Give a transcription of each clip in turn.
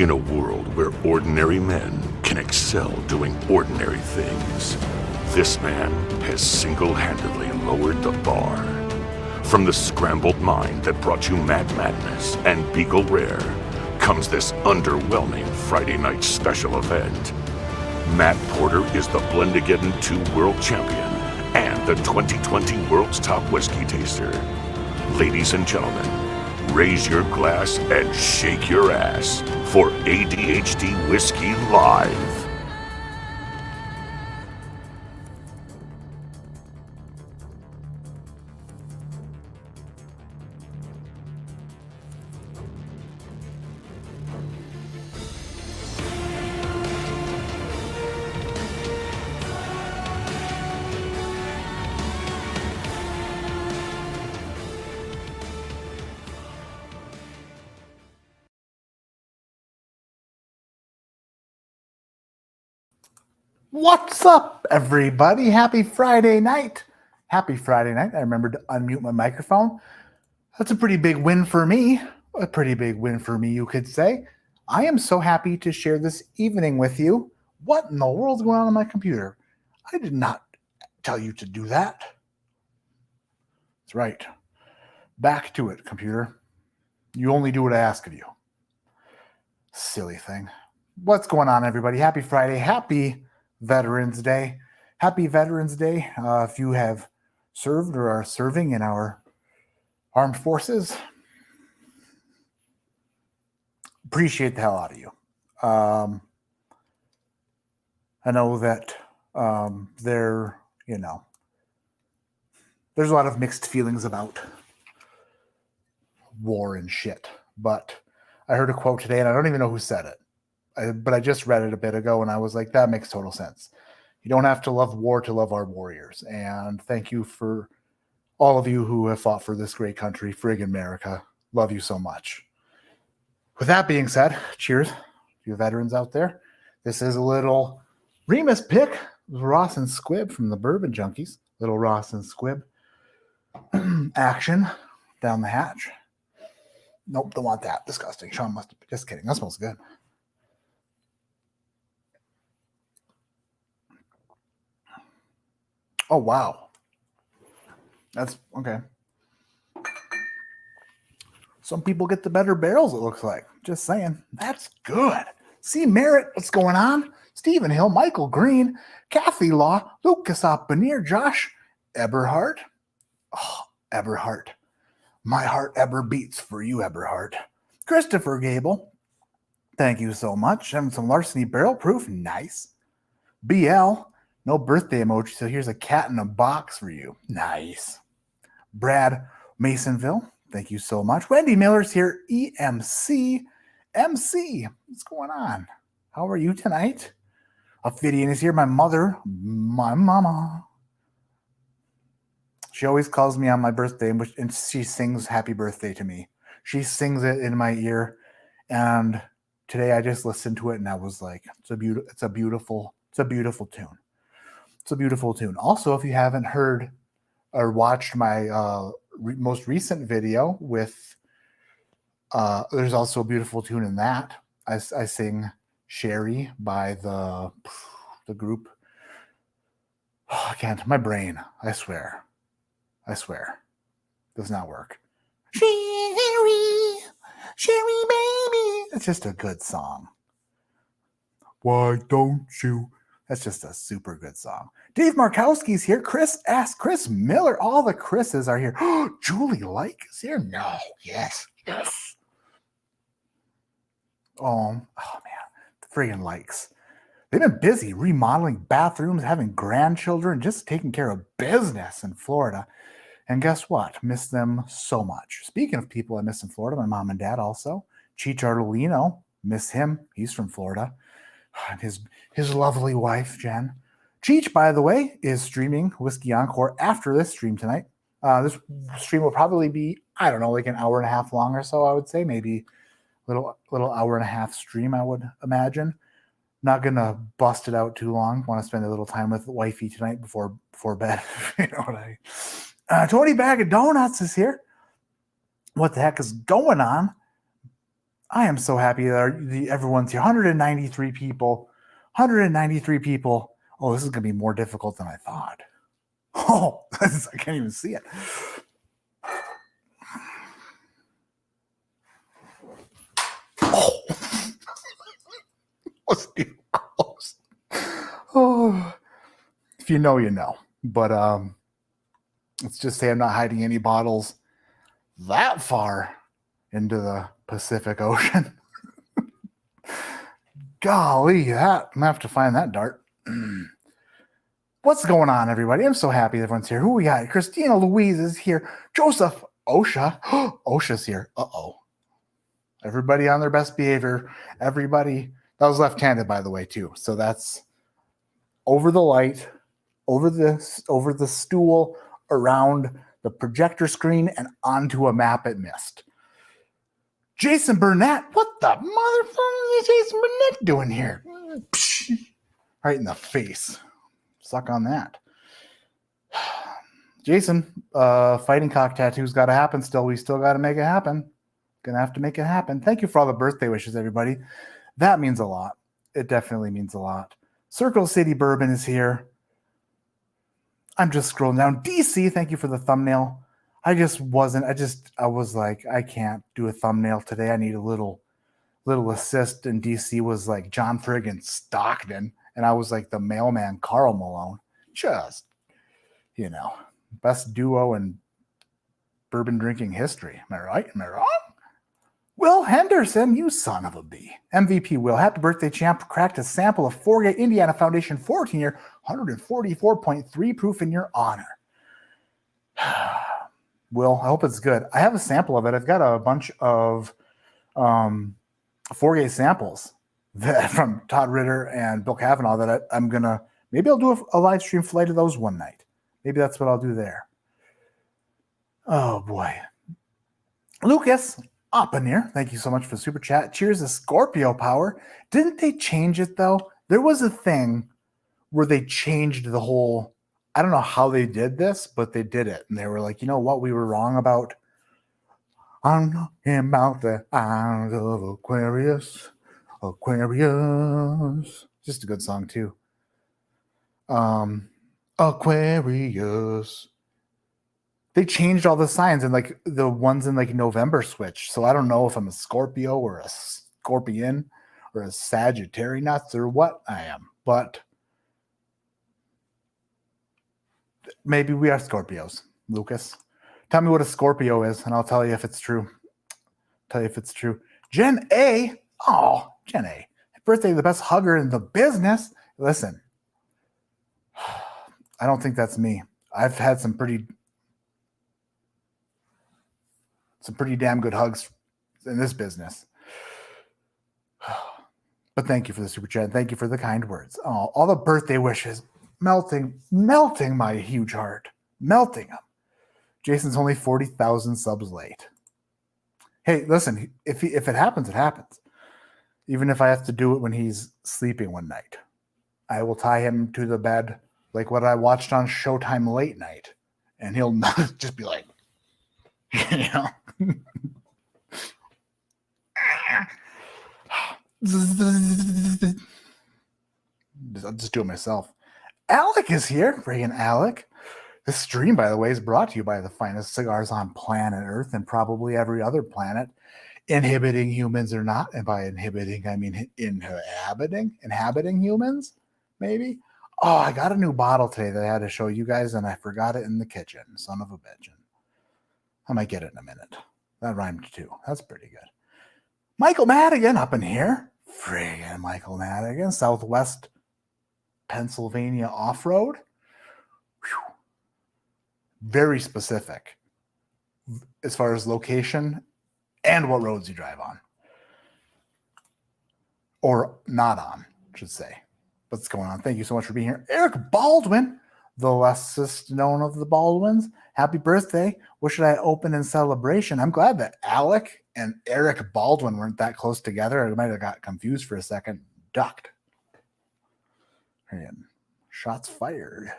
In a world where ordinary men can excel doing ordinary things, this man has single-handedly lowered the bar. From the scrambled mind that brought you Mad Madness and Beagle Rare comes this underwhelming Friday night special event. Matt Porter is the Blendigeddon 2 World Champion and the 2020 World's Top Whiskey Taster. Ladies and gentlemen, raise your glass and shake your ass for ADHD Whiskey Live. What's up, everybody? Happy Friday night. Happy Friday night. I remembered to unmute my microphone. That's a pretty big win for me. A pretty big win for me, you could say. I am so happy to share this evening with you. What in the world's going on my computer? I did not tell you to do that. That's right. Back to it, computer. You only do what I ask of you. Silly thing. What's going on, everybody? Happy Friday. Happy Veterans Day. Happy Veterans Day. If you have served or are serving in our armed forces, appreciate the hell out of you. I know that there's a lot of mixed feelings about war and shit, but I heard a quote today and I don't even know who said it. But I just read it a bit ago and I was like, that makes total sense. You don't have to love war to love our warriors. And thank you for all of you who have fought for this great country, friggin' America. Love you so much. With that being said, cheers, you veterans out there. This is a little Remus pick, Ross and Squib from the Bourbon Junkies. Little Ross and Squib action down the hatch. Nope, don't want that. Disgusting. Sean must have been just kidding. That smells good. Oh, wow. That's okay. Some people get the better barrels, it looks like. Just saying. That's good. See, Merritt, what's going on? Stephen Hill, Michael Green, Kathy Law, Lucas Oppenir, Josh Eberhardt. Oh, Eberhardt. My heart ever beats for you, Eberhardt. Christopher Gable. Thank you so much. Having some Larceny Barrel Proof. Nice. BL. No birthday emoji, so here's a cat in a box for you. Nice. Brad Masonville, thank you so much. Wendy Miller's here. EMC. MC, what's going on? How are you tonight? Ophidian is here. My mother, my mama. She always calls me on my birthday, and she sings happy birthday to me. She sings it in my ear, and today I just listened to it, and I was like, it's a beautiful tune. It's a beautiful tune. Also, if you haven't heard or watched my most recent video with, there's also a beautiful tune in that. I sing Sherry by the group. Oh, I can't. My brain. I swear. Does not work. Sherry, baby. It's just a good song. Why don't you? That's just a super good song. Dave Markowski's here. Chris Miller. All the Chris's are here. Julie Like is here. No. Yes. Oh man. The friggin' Likes. They've been busy remodeling bathrooms, having grandchildren, just taking care of business in Florida. And guess what? Miss them so much. Speaking of people I miss in Florida, my mom and dad also. Cheech Artolino. Miss him. He's from Florida. And his lovely wife, Jen. Cheech, by the way, is streaming Whiskey Encore after this stream tonight. This stream will probably be, I don't know, like an hour and a half long or so, I would say. Maybe a little hour and a half stream, I would imagine. Not going to bust it out too long. Want to spend a little time with wifey tonight before bed. You know what I mean? Tony Bag of Donuts is here. What the heck is going on? I am so happy that everyone's here. 193 people. 193 people. Oh, this is going to be more difficult than I thought. Oh, I can't even see it. Oh, was too close. Oh, if you know, you know. But let's just say I'm not hiding any bottles that far into the Pacific Ocean. Golly, I'm gonna have to find that dart. What's going on, everybody? I'm so happy everyone's here. Who we got? Christina Louise is here. Joseph Osha. Osha's here. Uh-oh. Everybody on their best behavior. Everybody. That was left-handed, by the way, too. So that's over the light, over the stool, around the projector screen, and onto a map it missed. Jason Burnett. What the motherfucker is Jason Burnett doing here? Right in the face. Suck on that. Jason, fighting cock tattoo's got to happen still. We still got to make it happen. Gonna have to make it happen. Thank you for all the birthday wishes, everybody. That means a lot. It definitely means a lot. Circle City Bourbon is here. I'm just scrolling down. DC, thank you for the thumbnail. I was like, I can't do a thumbnail today. I need a little assist. And DC was like John friggin' Stockton. And I was like the mailman Carl Malone. Just, best duo in bourbon drinking history. Am I right? Am I wrong? Will Henderson, you son of a bee. MVP Will, happy birthday, champ. Cracked a sample of Forgate Indiana Foundation 14-year, 144.3 proof in your honor. Will, I hope it's good. I have a sample of it. I've got a bunch of Forgate samples from Todd Ritter and Bill Cavanaugh that I'm going to, maybe I'll do a live stream flight of those one night. Maybe that's what I'll do there. Oh, boy. Lucas Oppenir, thank you so much for the super chat. Cheers to Scorpio Power. Didn't they change it, though? There was a thing where they changed the whole, I don't know how they did this, but they did it. And they were like, you know what? We were wrong about. I'm talking about the eyes of Aquarius. Aquarius. Just a good song, too. Aquarius. They changed all the signs and like the ones in like November switch. So I don't know if I'm a Scorpio or a Scorpion or a Sagittarius or what I am, but maybe we are Scorpios. Lucas, tell me what a Scorpio is and I'll tell you if it's true. Jen A. Oh, Jen A. Happy birthday, the best hugger in the business. Listen, I don't think that's me. I've had some pretty damn good hugs in this business. But thank you for the super chat. Thank you for the kind words. Oh, all the birthday wishes. Melting my huge heart. Melting them. Jason's only 40,000 subs late. Hey, listen, if it happens, it happens. Even if I have to do it when he's sleeping one night. I will tie him to the bed like what I watched on Showtime late night. And he'll not just be like, I'll just do it myself. Alec is here. Friggin' Alec. This stream, by the way, is brought to you by the finest cigars on planet Earth and probably every other planet, inhibiting humans or not. And by inhibiting, I mean inhabiting humans, maybe. Oh, I got a new bottle today that I had to show you guys, and I forgot it in the kitchen. Son of a bitch. I might get it in a minute. That rhymed too. That's pretty good. Michael Madigan up in here. Friggin' Michael Madigan. Southwest Pennsylvania off-road. Whew. Very specific as far as location and what roads you drive on. Or not on, I should say. What's going on? Thank you so much for being here. Eric Baldwin, the lessest known of the Baldwins. Happy birthday. What should I open in celebration? I'm glad that Alec and Eric Baldwin weren't that close together. I might have got confused for a second. Ducked. And shots fired.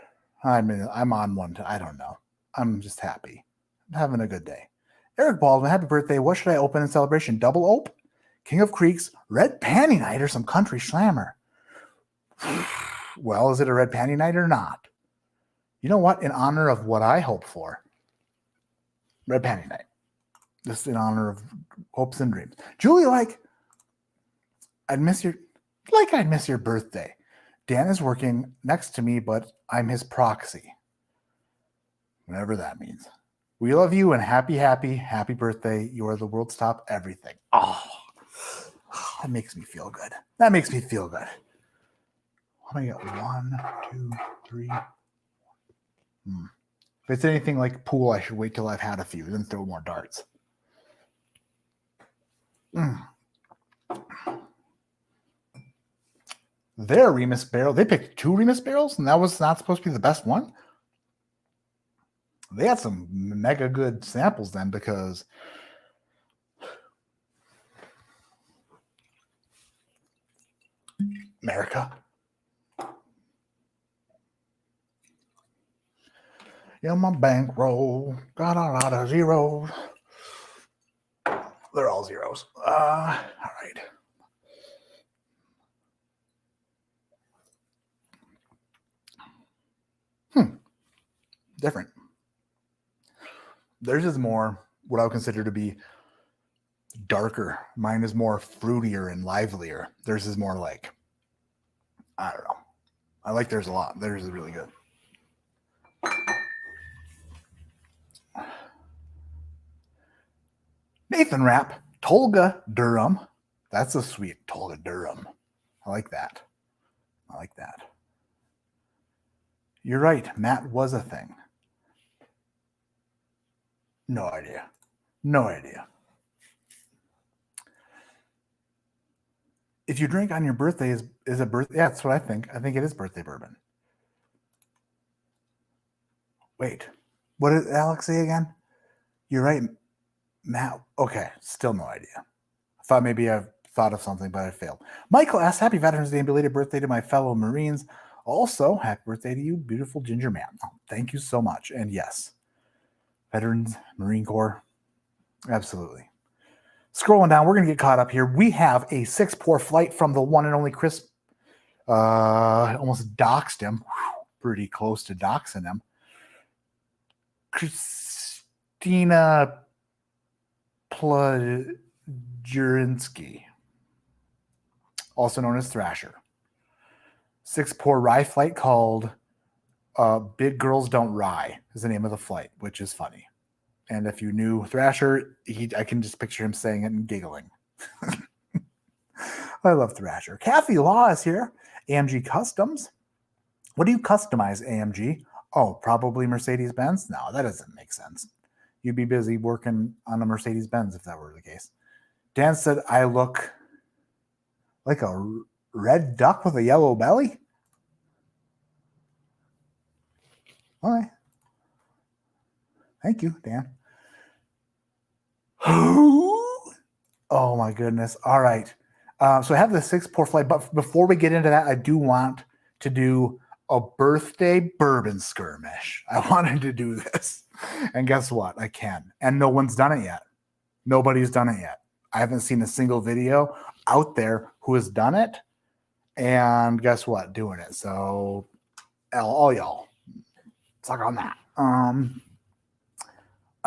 I'm on one. I don't know. I'm just happy. I'm having a good day. Eric Baldwin, happy birthday. What should I open in celebration? Double ope? King of Creeks, Red Panty Night or some country slammer. Well, is it a Red Panty Night or not? You know what? In honor of what I hope for, Red Panty Night. Just in honor of hopes and dreams. Julie, I'd miss your birthday. Dan is working next to me, but I'm his proxy. Whatever that means. We love you and happy birthday. You are the world's top everything. Oh, that makes me feel good. How many got? 1, 2, 3. If it's anything like pool, I should wait till I've had a few, then throw more darts. Their Remus barrel, they picked 2 Remus barrels, and that was not supposed to be the best one. They had some mega good samples then, because America. Yeah, my bankroll got a lot of zeros. They're all zeros. All right. Different. Theirs is more what I would consider to be darker. Mine is more fruitier and livelier. Theirs is more like, I don't know. I like theirs a lot. Theirs is really good. Nathan Rapp, Tolga Durham. That's a sweet Tolga Durham. I like that. You're right. Matt was a thing. No idea. If you drink on your birthday, is a birthday? Yeah, that's what I think. I think it is birthday bourbon. Wait, what did Alex say again? You're right, Matt. Okay, still no idea. I thought maybe I've thought of something, but I failed. Michael asks, happy Veterans Day and belated birthday to my fellow Marines. Also, happy birthday to you, beautiful ginger man. Oh, thank you so much. And yes, Veterans, Marine Corps, absolutely. Scrolling down, we're going to get caught up here. We have a 6-pour flight from the one and only Chris. Almost doxed him. Pretty close to doxing him. Christina Pludjurinsky, also known as Thrasher. 6-pour rye flight called Big Girls Don't Rye is the name of the flight, which is funny. And if you knew Thrasher, I can just picture him saying it and giggling. I love Thrasher. Kathy Law is here. AMG Customs. What do you customize, AMG? Oh, probably Mercedes-Benz? No, that doesn't make sense. You'd be busy working on a Mercedes-Benz if that were the case. Dan said, I look like a red duck with a yellow belly? Okay. Thank you, Dan. Oh, my goodness. All right. So I have the 6-pour flight, but before we get into that, I do want to do a birthday bourbon skirmish. I wanted to do this. And guess what? I can. And no one's done it yet. Nobody's done it yet. I haven't seen a single video out there who has done it. And guess what? Doing it. So all y'all, suck on that. I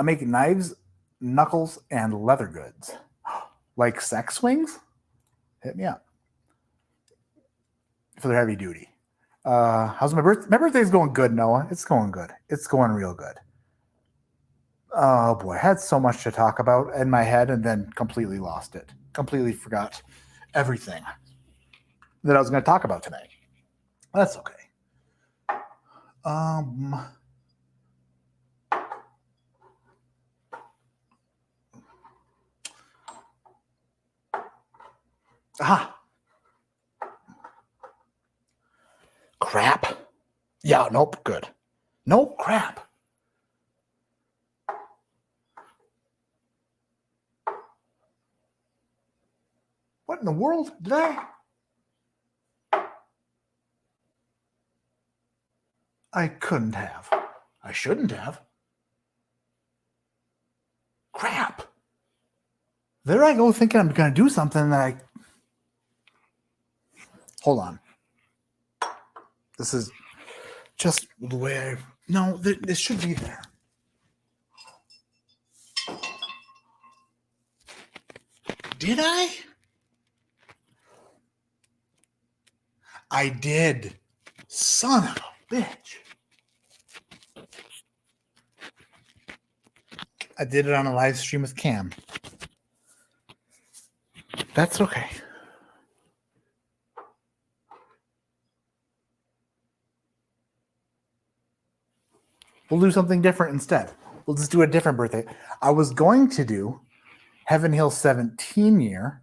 make knives, knuckles, and leather goods. Like sex swings? Hit me up. For the heavy duty. How's my birthday? My birthday's going good, Noah. It's going good. It's going real good. Oh boy, I had so much to talk about in my head and then completely lost it. Completely forgot everything that I was going to talk about tonight. That's okay. Aha. Crap. Yeah, nope, good. No crap. What in the world did I couldn't have. I shouldn't have. Crap. There I go thinking I'm going to do something that hold on. This is just the way no, this should be there. Did I? I did. Son of a bitch. I did it on a live stream with Cam. That's okay. We'll do something different instead. We'll just do a different birthday. I was going to do Heaven Hill 17 year,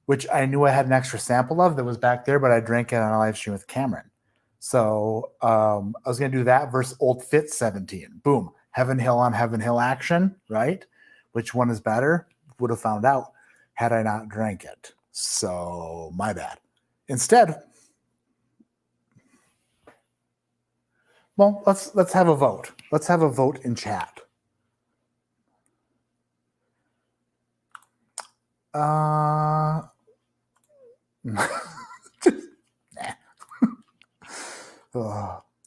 which I knew I had an extra sample of that was back there, but I drank it on a live stream with Cameron. So I was going to do that versus Old Fit 17. Boom. Heaven Hill on Heaven Hill action, right? Which one is better? Would have found out had I not drank it. So my bad. Instead, well, let's have a vote. Let's have a vote in chat.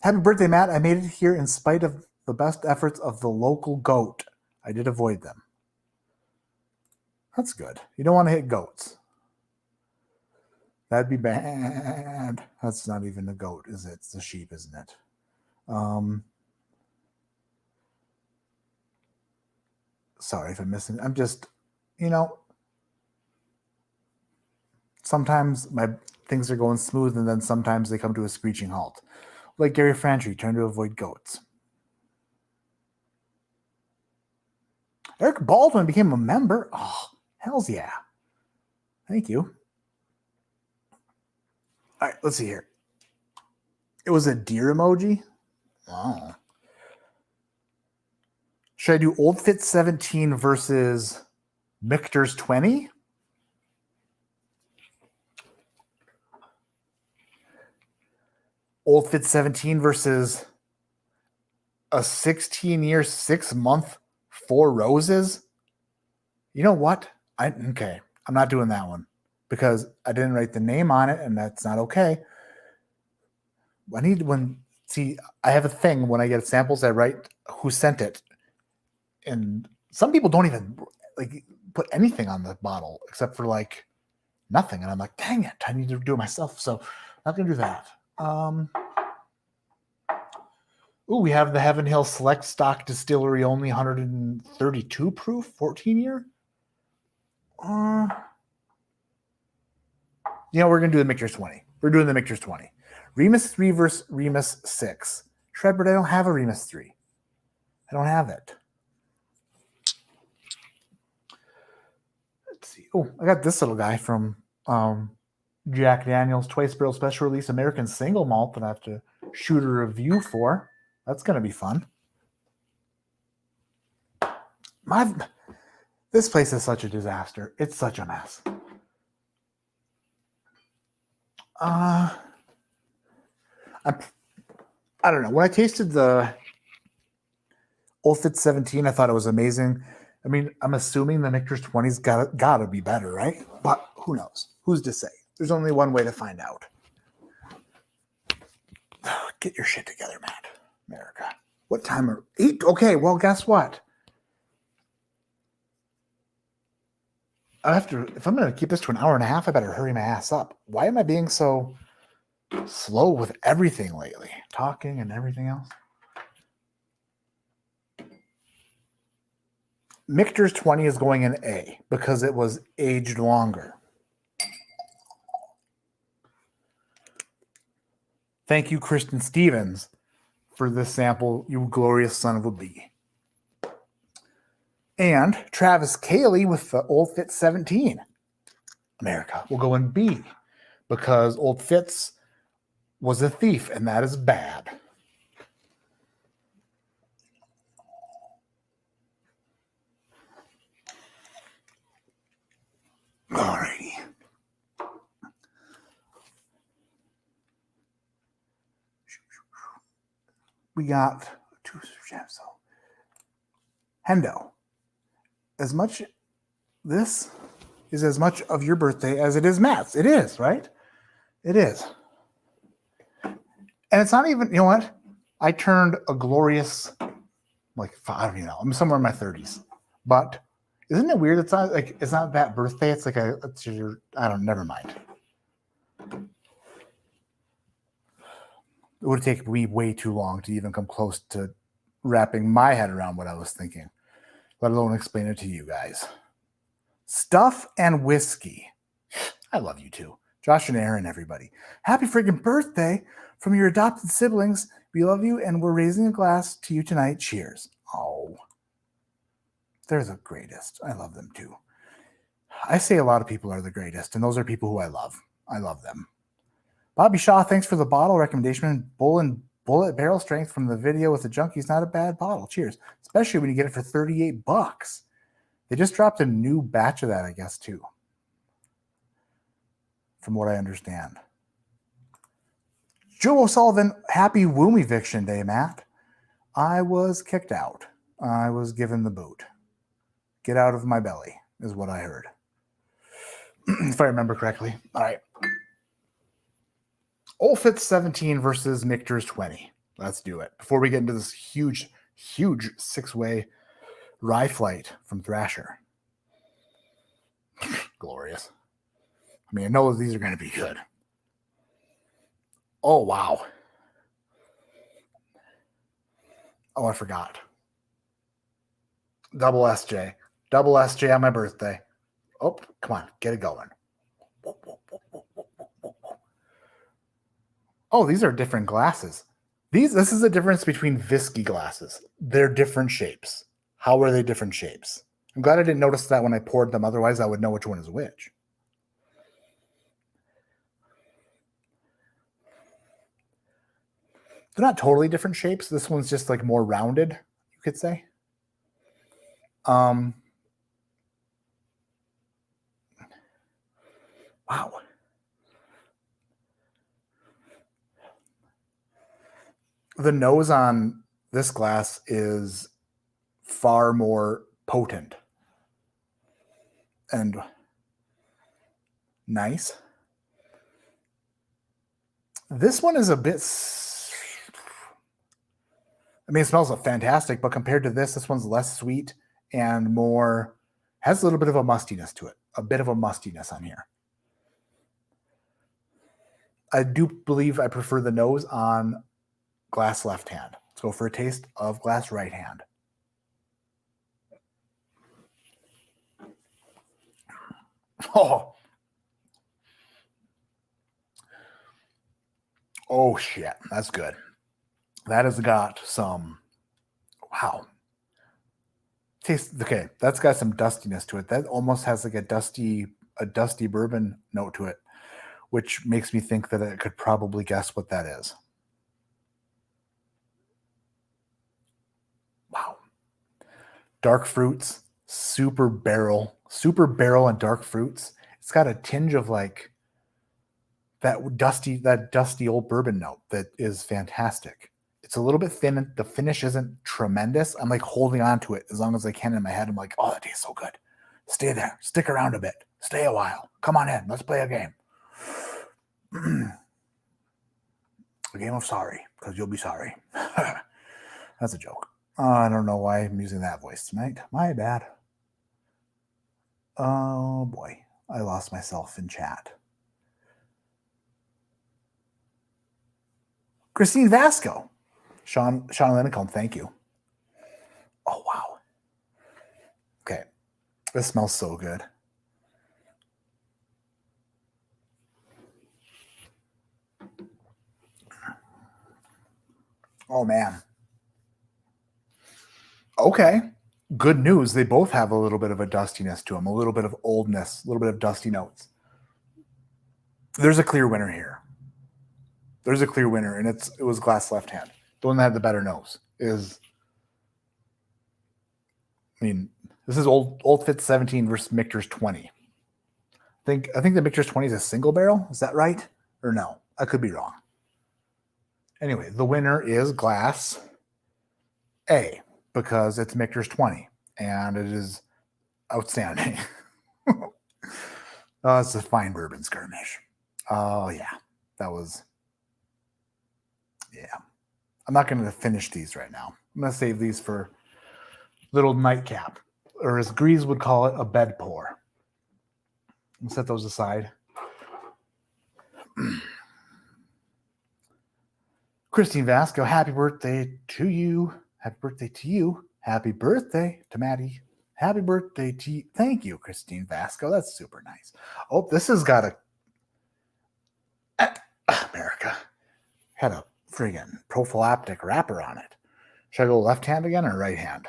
Happy birthday, Matt. I made it here in spite of the best efforts of the local goat. I did avoid them. That's good. You don't want to hit goats. That'd be bad. That's not even a goat, is it? It's a sheep, isn't it? Sorry if I'm missing. I'm just, sometimes my things are going smooth and then sometimes they come to a screeching halt. Like Gary Frantry trying to avoid goats. Eric Baldwin became a member. Oh, hells yeah. Thank you. All right, let's see here. It was a deer emoji. Oh. Should I do Old Fit 17 versus Michter's 20? Old Fit 17 versus a 16-year, 6-month, 4 roses? You know what? Okay, I'm not doing that one because I didn't write the name on it, and that's not okay. I have a thing when I get samples, I write who sent it. And some people don't even put anything on the bottle except for nothing. And I'm like, dang it, I need to do it myself. So I'm not going to do that. We have the Heaven Hill Select Stock Distillery only 132 proof, 14 year. We're going to do the Michter's 20. We're doing the Michter's 20. Remus 3 versus Remus 6. Shredbird, I don't have a Remus 3. I don't have it. Let's see. Oh, I got this little guy from Jack Daniel's Twice Barrel Special Release American Single Malt that I have to shoot a review for. That's going to be fun. This place is such a disaster. It's such a mess. I don't know. When I tasted the Old Fit 17, I thought it was amazing. I mean, I'm assuming the Michter's 20's gotta be better, right? But who knows? Who's to say? There's only one way to find out. Get your shit together, Matt. America. What time are 8? Okay, well, guess what? If I'm going to keep this to an hour and a half, I better hurry my ass up. Why am I being so slow with everything lately? Talking and everything else. Michter's 20 is going in A because it was aged longer. Thank you, Kristen Stevens, for this sample, you glorious son of a bee. And Travis Cayley with the Old Fit 17. America will go in B because Old Fitz was a thief, and that is bad. Alrighty. We got 2 gems. So Hendo. As much this is as much of your birthday as it is Matt's. It is, right? It is. And it's not even, you know what? I turned a glorious, like, I don't even know. I'm somewhere in my 30s. But isn't it weird? It's not like, it's not that birthday. It's like it's your, I don't, never mind. It would take me way too long to even come close to wrapping my head around what I was thinking, let alone explain it to you guys. Stuff and whiskey. I love you too. Josh and Aaron, everybody. Happy freaking birthday from your adopted siblings. We love you, and we're raising a glass to you tonight. Cheers. Oh, they're the greatest. I love them too. I say a lot of people are the greatest, and those are people who I love. I love them. Bobby Shaw, thanks for the bottle recommendation. Bullet barrel strength from the video with the junkies. Not a bad bottle. Cheers. Especially when you get it for $38. They just dropped a new batch of that, I guess, too. From what I understand. Joe O'Sullivan, happy womb eviction day, Matt. I was kicked out. I was given the boot. Get out of my belly, is what I heard. If I remember correctly. All right. Olfit's 17 versus Michter's 20. Let's do it. Before we get into this huge six-way rye flight from Thrasher. Glorious. I mean, I know these are going to be good. Oh, wow. Oh, I forgot. Double SJ. Double SJ on my birthday. Oh, come on. Get it going. Oh, these are different glasses. This is the difference between whiskey glasses. They're different shapes. How are they different shapes? I'm glad I didn't notice that when I poured them. Otherwise, I would know which one is which. They're not totally different shapes. This one's just like more rounded, you could say. Wow. The nose on this glass is far more potent and nice. This one is a bit, I mean, it smells fantastic, but compared to this one's less sweet and more, has a little bit of a mustiness to it. A bit of a mustiness on here. I do believe I prefer the nose on glass left hand. Let's go for a taste of glass right hand. Oh shit, that's good. That has got some, wow. Taste, okay, that's got some dustiness to it. That almost has like a dusty bourbon note to it, which makes me think that I could probably guess what that is. Wow. Dark fruits, super barrel and dark fruits. It's got a tinge of like that dusty old bourbon note that is fantastic. It's a little bit thin. The finish isn't tremendous. I'm like holding on to it as long as I can in my head. I'm like, oh, that tastes so good. Stay there. Stick around a bit. Stay a while. Come on in. Let's play a game. A game of sorry, because you'll be sorry. That's a joke. I don't know why I'm using that voice tonight. My bad. Oh boy, I lost myself in chat. Christine Vasco. Sean Lennicombe, thank you. Oh, wow. Okay. This smells so good. Oh, man. Okay. Good news. They both have a little bit of a dustiness to them, a little bit of oldness, a little bit of dusty notes. There's a clear winner here. There's a clear winner, and it was glass left hand. The one that had the better nose is, I mean, this is Old Fitz 17 versus Michter's 20. I think the Michter's 20 is a single barrel. Is that right? Or no? I could be wrong. Anyway, the winner is glass A because it's Michter's 20 and it is outstanding. It's a fine bourbon skirmish. Oh, yeah. That was, yeah. I'm not going to finish these right now. I'm going to save these for little nightcap, or as Grease would call it, a bed pour. I'll set those aside. Christine Vasco, happy birthday to you. Happy birthday to you. Happy birthday to Maddie. Happy birthday to you. Thank you, Christine Vasco. That's super nice. Oh, this has got a America. Had a friggin' prophylactic wrapper on it. Should I go left hand again or right hand?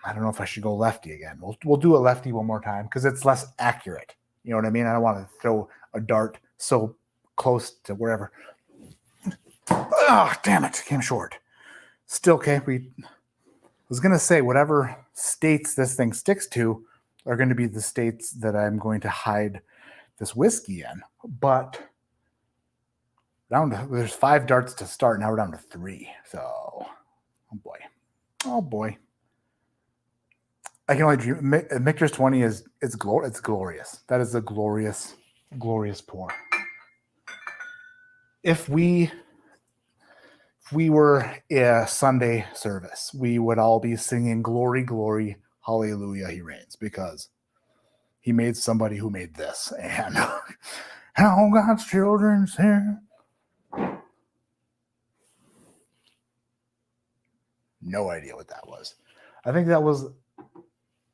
I don't know if I should go lefty again. We'll do a lefty one more time because it's less accurate. You know what I mean? I don't want to throw a dart so close to wherever. Oh, damn it. Came short. Still okay. I was going to say whatever states this thing sticks to are going to be the states that I'm going to hide this whiskey in. But there's 5 darts to start. Now we're down to 3. So, oh boy. Oh boy. I can only dream. Michter's 20 it's glorious. That is a glorious, glorious pour. If we were a Sunday service, we would all be singing glory, glory, hallelujah, he reigns, because he made somebody who made this. And all God's children sing. No idea what that was. I think that was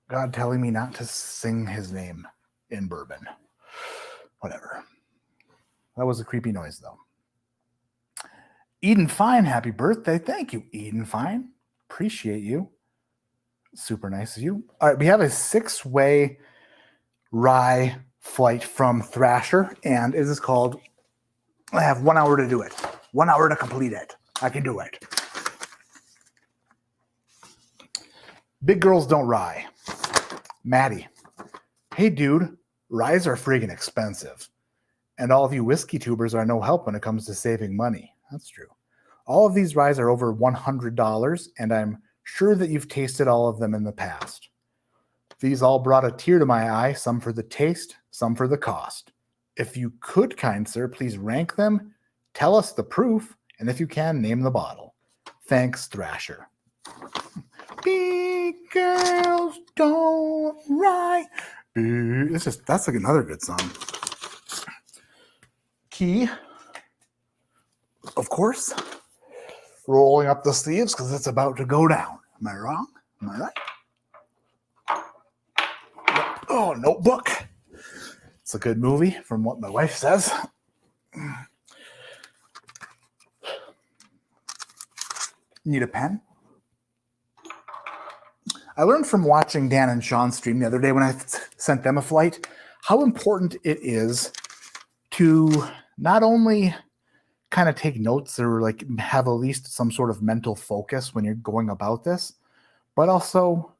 God telling me not to sing his name in bourbon. Whatever. That was a creepy noise, though. Eden Fine, happy birthday. Thank you, Eden Fine. Appreciate you. Super nice of you. All right, we have a 6-way rye flight from Thrasher, and it is called, I have 1 hour to do it. 1 hour to complete it. I can do it. Big girls don't rye. Maddie. Hey, dude, ryes are friggin' expensive. And all of you whiskey tubers are no help when it comes to saving money. That's true. All of these ryes are over $100, and I'm sure that you've tasted all of them in the past. These all brought a tear to my eye, some for the taste, some for the cost. If you could, kind sir, please rank them, tell us the proof, and if you can, name the bottle. Thanks, Thrasher. Big girls don't rye. That's like another good song. Key, of course, rolling up the sleeves because it's about to go down. Am I wrong? Am I right? Oh, Notebook. It's a good movie from what my wife says. Need a pen? I learned from watching Dan and Sean's stream the other day when I sent them a flight how important it is to not only kind of take notes or like have at least some sort of mental focus when you're going about this, but also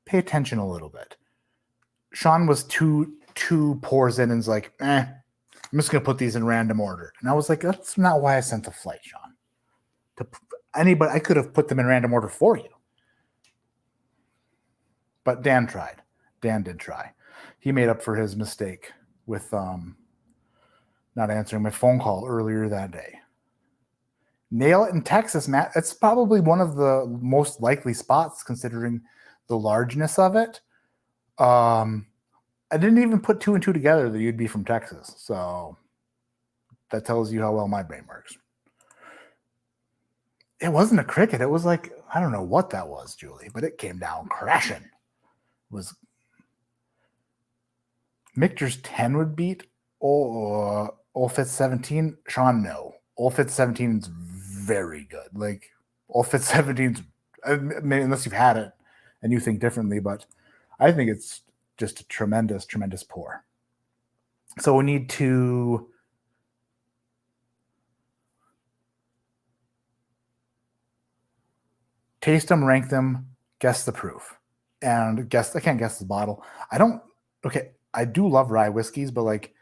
pay attention a little bit. Sean was two pours in and is like, I'm just going to put these in random order. And I was like, that's not why I sent the flight, Sean. Anybody, I could have put them in random order for you. But Dan tried. Dan did try. He made up for his mistake with not answering my phone call earlier that day. Nail it in Texas, Matt. It's probably one of the most likely spots considering the largeness of it. I didn't even put 2 and 2 together that you'd be from Texas. So that tells you how well my brain works. It wasn't a cricket. It was like, I don't know what that was, Julie, but it came down crashing. It was Michter's 10 would beat Olfit's 17. Sean, no. Olfit's 17 is very good. Like, Olfit's 17 unless you've had it and you think differently, but I think it's just a tremendous, tremendous pour. So we need to taste them, rank them, guess the proof. And I can't guess the bottle. I do love rye whiskeys, but like,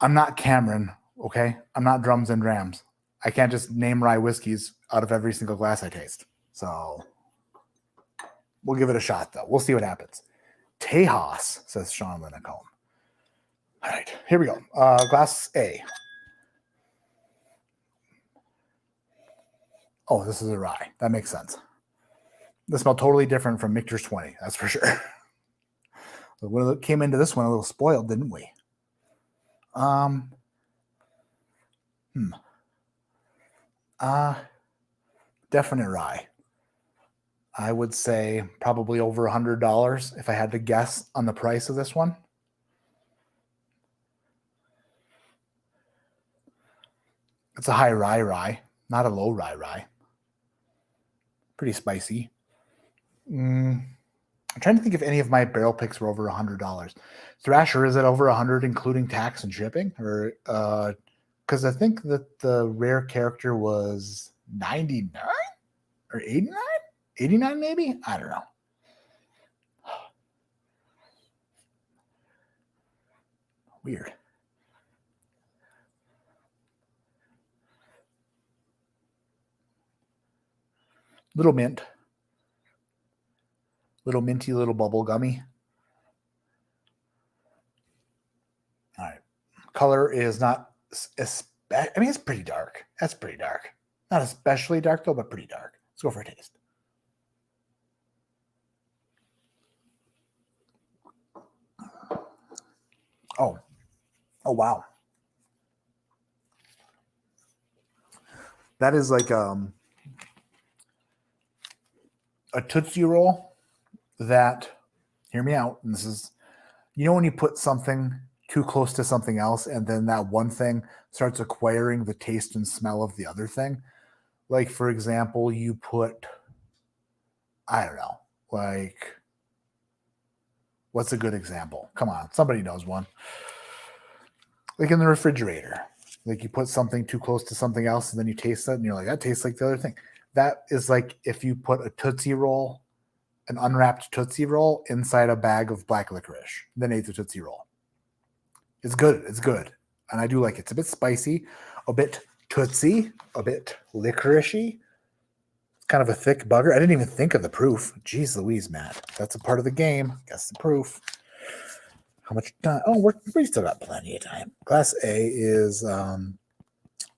I'm not Cameron, okay? I'm not Drums and Drams. I can't just name rye whiskeys out of every single glass I taste. So we'll give it a shot, though. We'll see what happens. Tejas, says Sean Lincomb. All right, here we go. Glass A. Oh, this is a rye. That makes sense. This smelled totally different from Michter's 20. That's for sure. We came into this one a little spoiled, didn't we? Definite rye. I would say probably over $100 if I had to guess on the price of this one. It's a high rye, not a low rye. Pretty spicy. I'm trying to think if any of my barrel picks were over $100. Thrasher, is it over $100 including tax and shipping? Or because I think that the rare character was 99 or 89? 89 maybe? I don't know. Weird. Little mint. Little minty, little bubble gummy. All right. Color is not, I mean, it's pretty dark. That's pretty dark. Not especially dark though, but pretty dark. Let's go for a taste. Oh, wow. That is like a Tootsie Roll that, hear me out, and this is, you know when you put something too close to something else and then that one thing starts acquiring the taste and smell of the other thing? Like, for example, you put, I don't know, like, what's a good example? Come on, somebody knows one. Like in the refrigerator. Like you put something too close to something else and then you taste it and you're like, that tastes like the other thing. That is like if you put a Tootsie Roll, an unwrapped Tootsie Roll inside a bag of black licorice, then ate the Tootsie Roll. It's good. It's good. And I do like it. It's a bit spicy, a bit Tootsie, a bit licoricey. It's kind of a thick bugger. I didn't even think of the proof. Jeez Louise, Matt. That's a part of the game. Guess the proof. How much time? Oh, we still got plenty of time. Class A is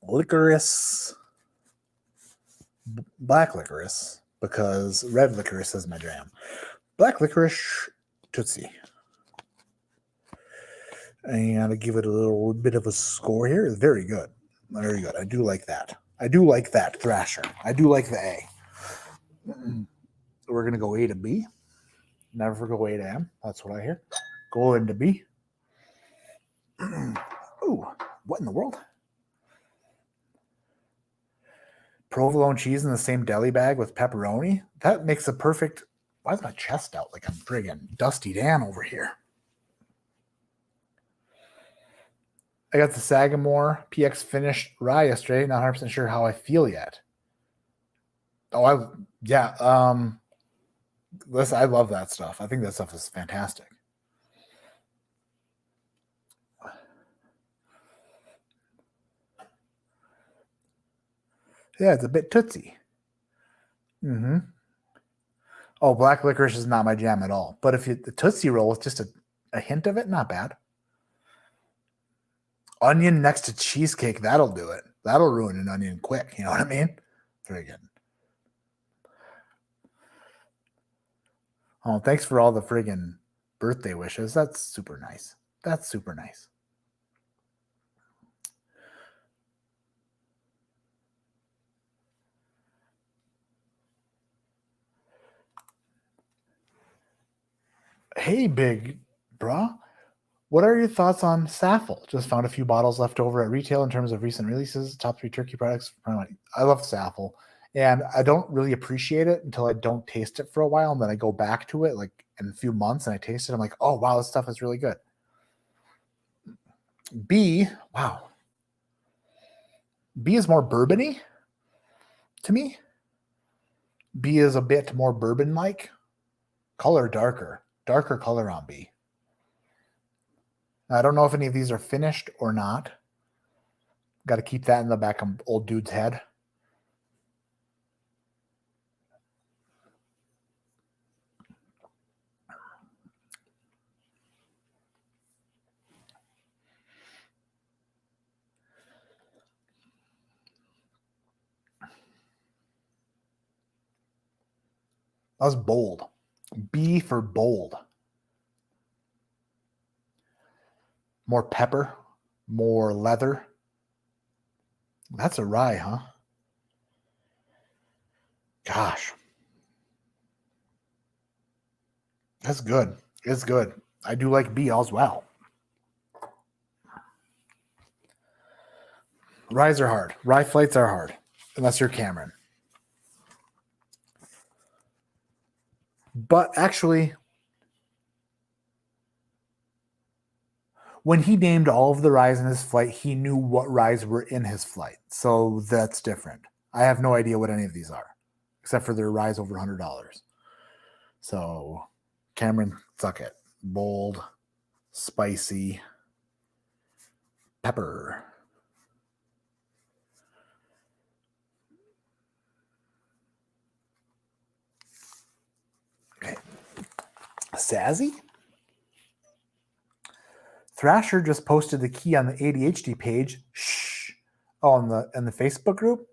licorice, black licorice, because red licorice is my jam. Black licorice Tootsie. And I give it a little bit of a score here. It's very good. Very good. I do like that. I do like that Thrasher. I do like the A. We're going to go A to B. Never go A to M. That's what I hear. Go into B. Ooh, what in the world? Provolone cheese in the same deli bag with pepperoni? That makes a perfect... Why is my chest out like I'm friggin' Dusty Dan over here? I got the Sagamore PX finished rye yesterday. Not 100% sure how I feel yet. Oh, listen, I love that stuff. I think that stuff is fantastic. Yeah, it's a bit tootsie. Oh, black licorice is not my jam at all. But if the Tootsie Roll with just a hint of it, not bad. Onion next to cheesecake, that'll do it. That'll ruin an onion quick. You know what I mean? Very good. Oh, thanks for all the friggin' birthday wishes. That's super nice. That's super nice. Hey, big brah. What are your thoughts on Saffel? Just found a few bottles left over at retail in terms of recent releases. Top 3 turkey products. I love Saffel. And I don't really appreciate it until I don't taste it for a while. And then I go back to it like in a few months and I taste it. I'm like, oh, wow, this stuff is really good. B, wow. B is more bourbon-y to me. B is a bit more bourbon-like. Color darker. Darker color on B. I don't know if any of these are finished or not. Got to keep that in the back of old dude's head. That was bold. B for bold. More pepper, more leather. That's a rye, huh? Gosh. That's good. It's good. I do like B as well. Ryes are hard. Rye flights are hard. Unless you're Cameron. But actually, when he named all of the ryes in his flight, he knew what ryes were in his flight. So that's different. I have no idea what any of these are, except for their ryes over $100. So Cameron, suck it. Bold, spicy, pepper. Okay. Sassy? Thrasher just posted the key on the ADHD page. Shh. Oh, in the Facebook group?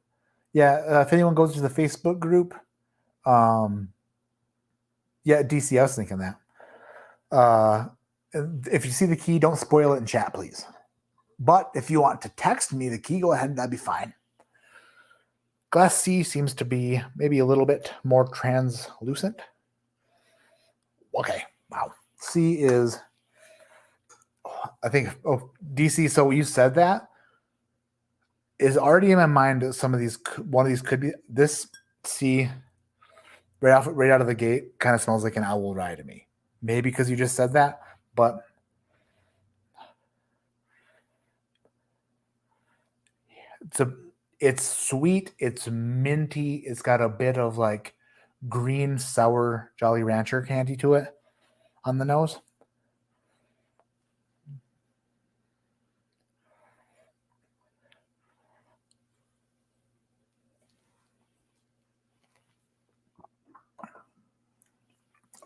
Yeah, if anyone goes to the Facebook group, yeah, DC, I was thinking that. If you see the key, don't spoil it in chat, please. But if you want to text me the key, go ahead, that'd be fine. Glass C seems to be maybe a little bit more translucent. Okay, wow. C is, I think, DC, so you said that is already in my mind that one of these could be this C right out of the gate kind of smells like an owl rye to me. Maybe because you just said that, but it's sweet, it's minty, it's got a bit of like green sour Jolly Rancher candy to it on the nose.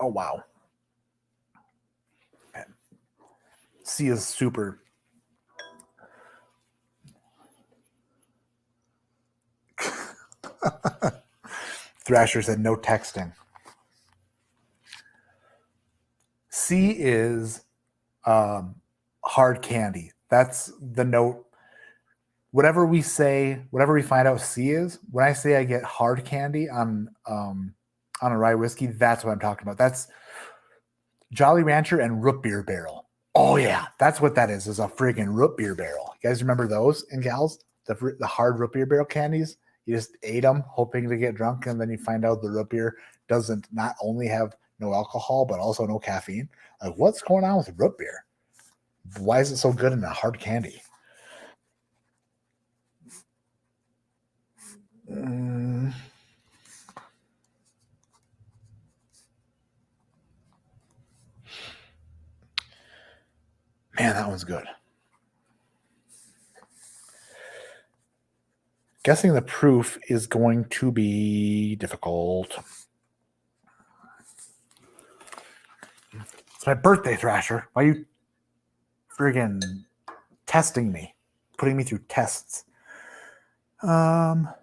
Oh, wow. Okay. C is super. Thrasher said no texting. C is hard candy. That's the note. Whatever we find out C is, when I say I get hard candy on a rye whiskey, that's what I'm talking about. That's Jolly Rancher and root beer barrel. Oh yeah, that's what that is a friggin' root beer barrel. You guys remember those and gals? The hard root beer barrel candies? You just ate them hoping to get drunk, and then you find out the root beer doesn't not only have no alcohol, but also no caffeine. Like, what's going on with root beer? Why is it so good in a hard candy? Man, that one's good. Guessing the proof is going to be difficult. It's my birthday, Thrasher. Why are you friggin' testing me? Putting me through tests. Shayla's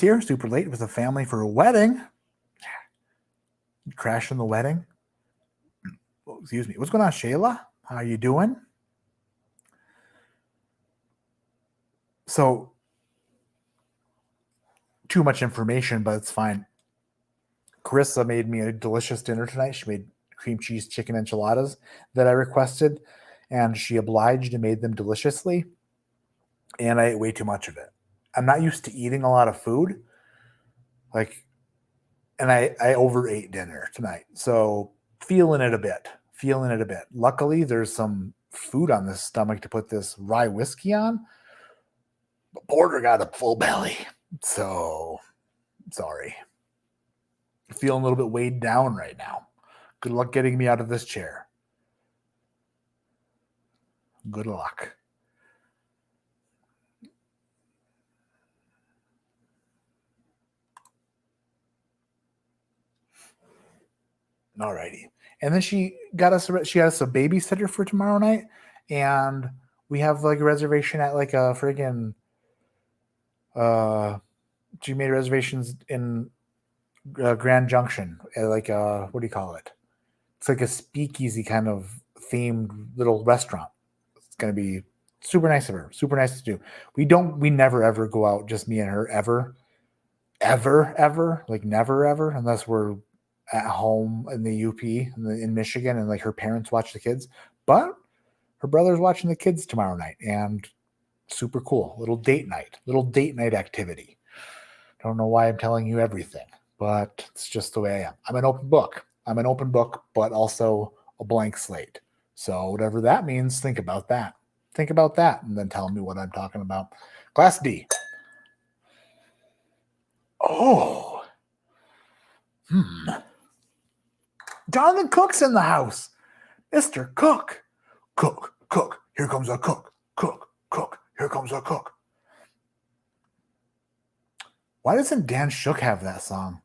here, super late with the family for a wedding. Crashing the wedding. Oh, excuse me. What's going on, Shayla? How are you doing? So, too much information, but it's fine. Carissa made me a delicious dinner tonight. She made cream cheese chicken enchiladas that I requested, and she obliged and made them deliciously. And I ate way too much of it. I'm not used to eating a lot of food. And I overate dinner tonight. So feeling it a bit. Luckily, there's some food on this stomach to put this rye whiskey on. But Porter got a full belly. So sorry. Feeling a little bit weighed down right now. Good luck getting me out of this chair. Good luck. Alrighty. And then she got us a babysitter for tomorrow night, and we have like a reservation at like a friggin' She made reservations in Grand Junction, like what do you call it? It's like a speakeasy kind of themed little restaurant. It's gonna be super nice of her. Super nice to do. We never ever go out, just me and her, ever, like never ever, unless we're at home in the UP in Michigan, and like her parents watch the kids. But her brother's watching the kids tomorrow night, and super cool. Little date night activity. Don't know why I'm telling you everything, but it's just the way I am. I'm an open book, but also a blank slate. So whatever that means, think about that. And then tell me what I'm talking about. Class D. Oh. Jonathan Cook's in the house. Mr. Cook. Cook. Here comes a cook. Cook. Here comes a cook. Why doesn't Dan Shook have that song?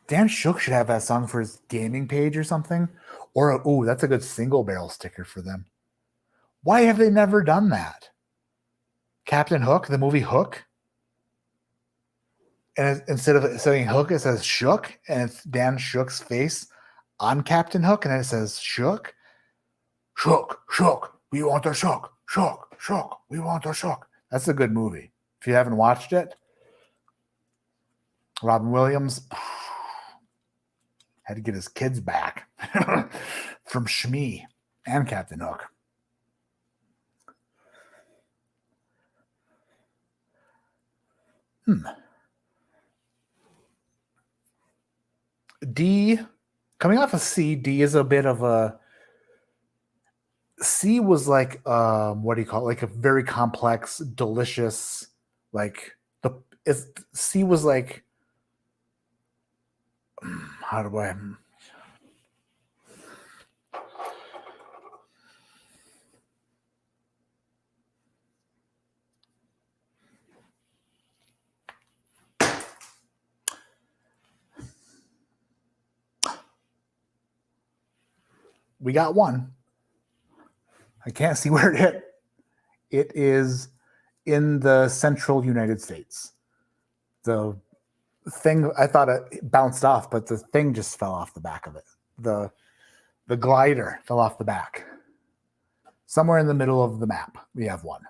Dan Shook should have that song for his gaming page or something. Or, that's a good single barrel sticker for them. Why have they never done that? Captain Hook, the movie Hook. And instead of saying Hook, it says Shook. And it's Dan Shook's face on Captain Hook. And it says Shook. Shook. We want a Shook. Shook. We want a Shook. That's a good movie. If you haven't watched it, Robin Williams had to get his kids back from Shmi and Captain Hook. D, coming off of C, D is a bit of a... C was like, what do you call it? Like a very complex, delicious, like... C was like... How do I... We got one. I can't see where it hit. It is in the central United States. The thing, I thought it bounced off, but the thing just fell off the back of it. The glider fell off the back. Somewhere in the middle of the map, we have one.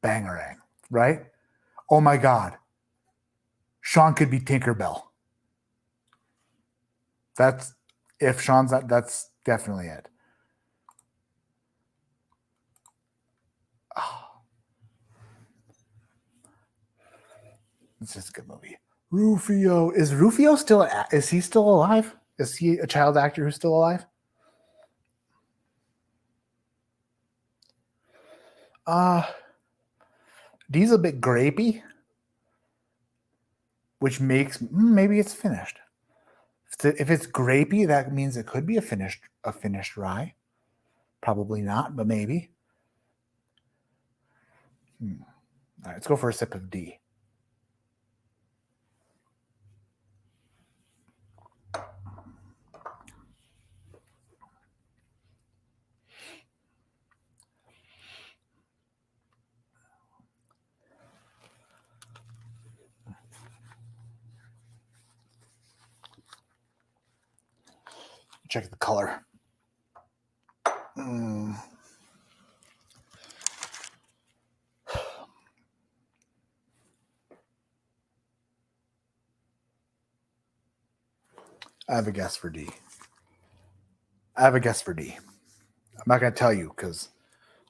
Bangarang, right? Oh my God. Sean could be Tinkerbell. That's definitely it. Oh. This is a good movie. Rufio. Is he still alive? Is he a child actor who's still alive? D's a bit grapey, which makes maybe it's finished. If it's grapey, that means it could be a finished rye. Probably not, but maybe. All right, let's go for a sip of D. Check the color. I have a guess for D. I'm not going to tell you because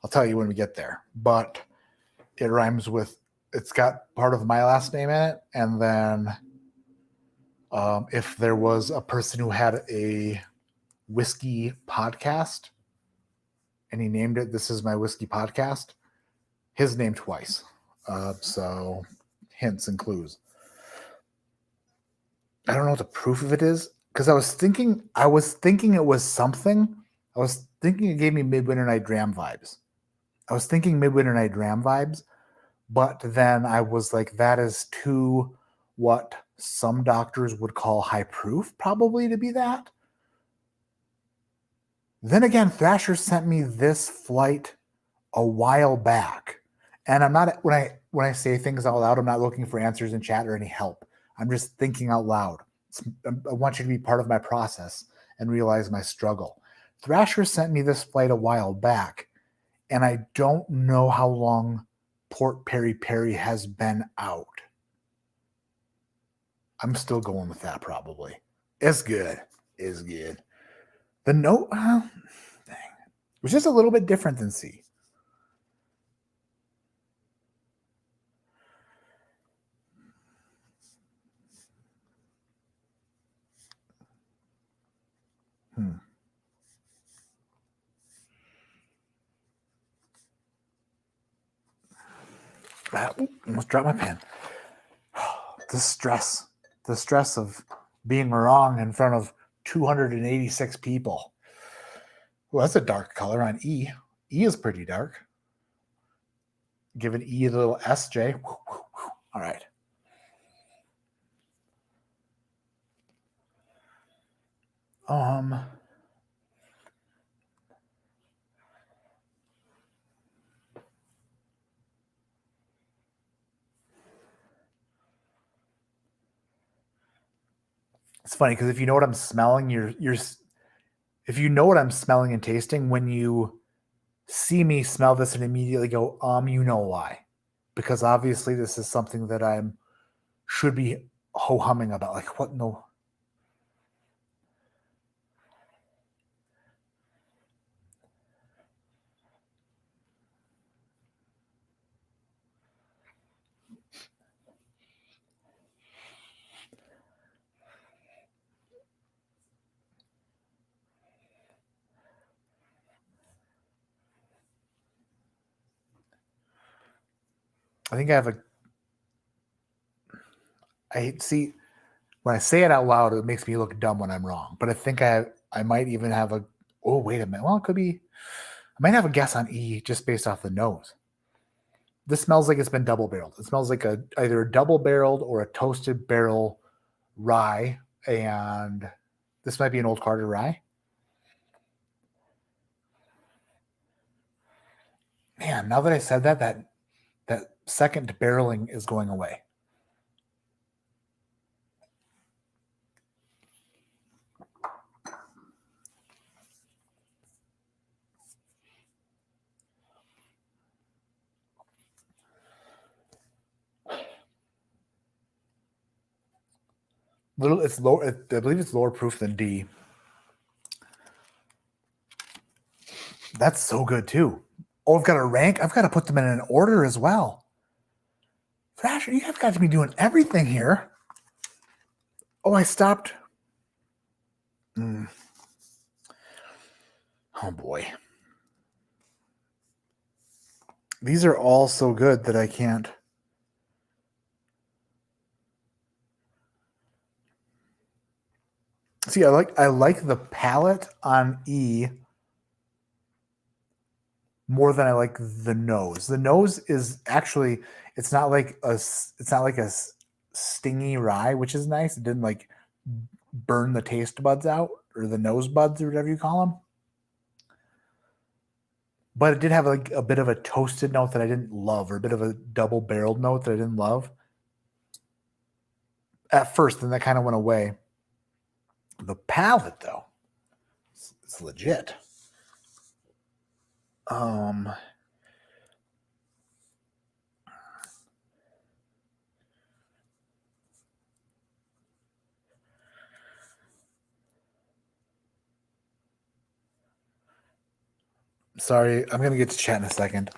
I'll tell you when we get there. But it rhymes with, it's got part of my last name in it. And then if there was a person who had a whiskey podcast and he named it This Is My Whiskey Podcast, his name twice. So hints and clues. I don't know what the proof of it is because I was thinking it was something. I was thinking it gave me Midwinter Night Dram vibes. But then I was like, that is too what some doctors would call high proof, probably to be that. Then again, Thrasher sent me this flight a while back. And I'm not, when I say things out loud, I'm not looking for answers in chat or any help. I'm just thinking out loud. I want you to be part of my process and realize my struggle. Thrasher sent me this flight a while back, and I don't know how long Port Perry Perry has been out. I'm still going with that probably. It's good. It's good. The note, dang, it was just a little bit different than C. Almost dropped my pen. The stress of being wrong in front of 286 people. Well, that's a dark color on E. E is pretty dark. Giving E a little SJ. All right. It's funny because if you know what I'm smelling, if you know what I'm smelling and tasting, when you see me smell this and immediately go, you know why. Because obviously this is something that should be ho-humming about. Like, what? No. I think see, when I say it out loud, it makes me look dumb when I'm wrong. But I think I might even have oh, wait a minute. Well, it could be, I might have a guess on E just based off the nose. This smells like it's been double barreled. It smells like either a double barreled or a toasted barrel rye. And this might be an Old Carter rye. Man, now that I said that second barreling is going away. It's low. I believe it's lower proof than D. That's so good too. Oh, I've got a rank. I've got to put them in an order as well. Thrasher, you have got to be doing everything here. Oh, I stopped. Oh boy. These are all so good that I can't. See, I like the palette on E more than I like the nose. The nose is actually, it's not like a stingy rye, which is nice. It didn't like burn the taste buds out, or the nose buds, or whatever you call them. But it did have like a bit of a toasted note that I didn't love, or a bit of a double barreled note that I didn't love at first. Then that kind of went away. The palate, though, it's legit. Sorry, I'm gonna get to chat in a second.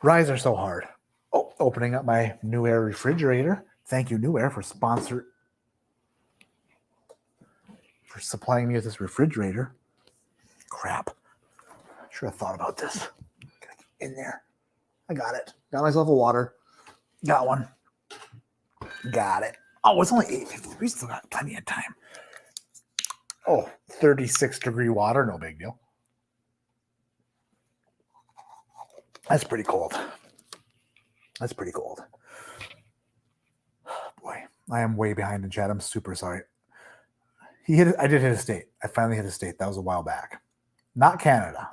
Ryes are so hard. Oh, opening up my New Air refrigerator. Thank you, New Air, for supplying me with this refrigerator. Crap. Should have thought about this. In there. I got it. Got myself a water. Got one. Got it. Oh, it's only 8:50. We still got plenty of time. Oh, 36-degree water. No big deal. That's pretty cold. That's pretty cold. Boy, I am way behind in chat. I'm super sorry. I did hit a state. I finally hit a state. That was a while back. Not Canada.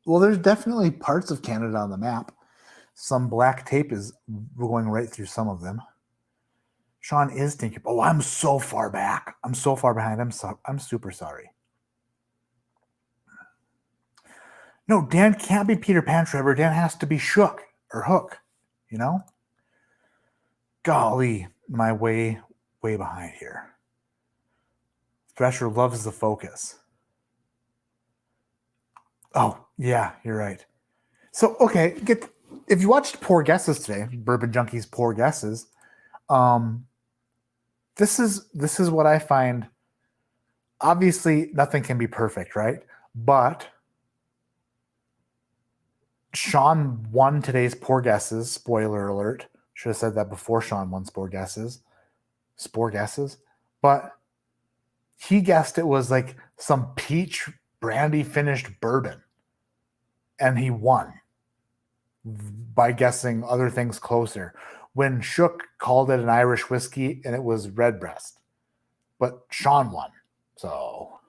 Well, there's definitely parts of Canada on the map. Some black tape is going right through some of them. Sean is thinking, oh, I'm so far back. I'm so far behind. I'm super sorry. No, Dan can't be Peter Pan Trevor. Dan has to be Shook or Hook, you know? Golly, my way behind here. Thresher loves the focus. Oh, yeah, you're right. So, okay, if you watched Poor Guesses today, Bourbon Junkie's Poor Guesses, this is what I find. Obviously, nothing can be perfect, right? But Sean won today's Poor Guesses. Spoiler alert. Should have said that before Sean won Spore Guesses. But he guessed it was like some peach brandy finished bourbon. And he won by guessing other things closer. When Shook called it an Irish whiskey and it was Redbreast. But Sean won. So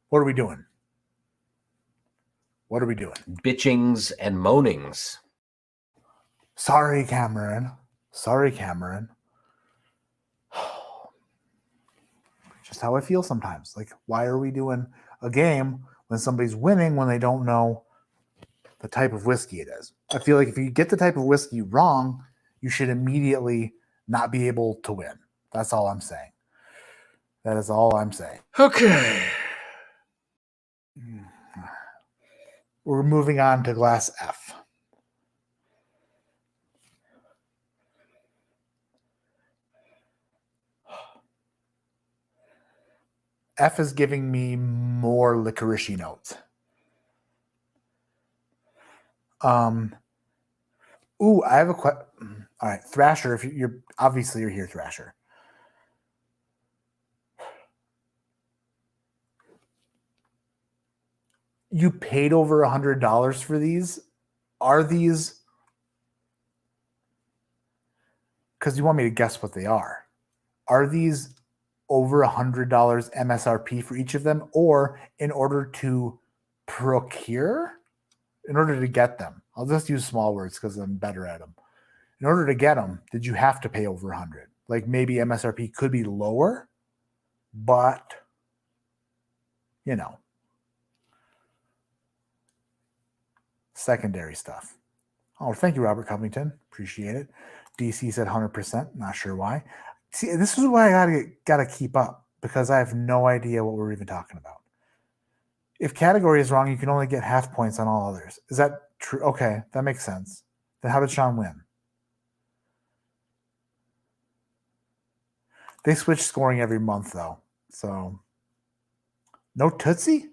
what are we doing? Bitchings and moanings. Sorry, Cameron. Just how I feel sometimes. Like, why are we doing a game when somebody's winning when they don't know the type of whiskey it is? I feel like if you get the type of whiskey wrong, you should immediately not be able to win. That's all I'm saying. That is all I'm saying. Okay. We're moving on to glass F. F is giving me more licorice-y notes. Ooh, I have a question. All right, Thrasher, if you're obviously you're here, Thrasher. You paid over $100 for these. Are these? Because you want me to guess what they are. Are these over $100 MSRP for each of them, or in order to procure, in order to get them? I'll just use small words because I'm better at them. In order to get them, did you have to pay over 100? Like maybe MSRP could be lower, but you know, secondary stuff. Oh, thank you, Robert Covington. Appreciate it. DC said 100%. Not sure why. See, this is why I gotta keep up, because I have no idea what we're even talking about. If category is wrong, you can only get half points on all others. Is that true? Okay, that makes sense. Then how did Sean win? They switch scoring every month, though. So, no Tootsie?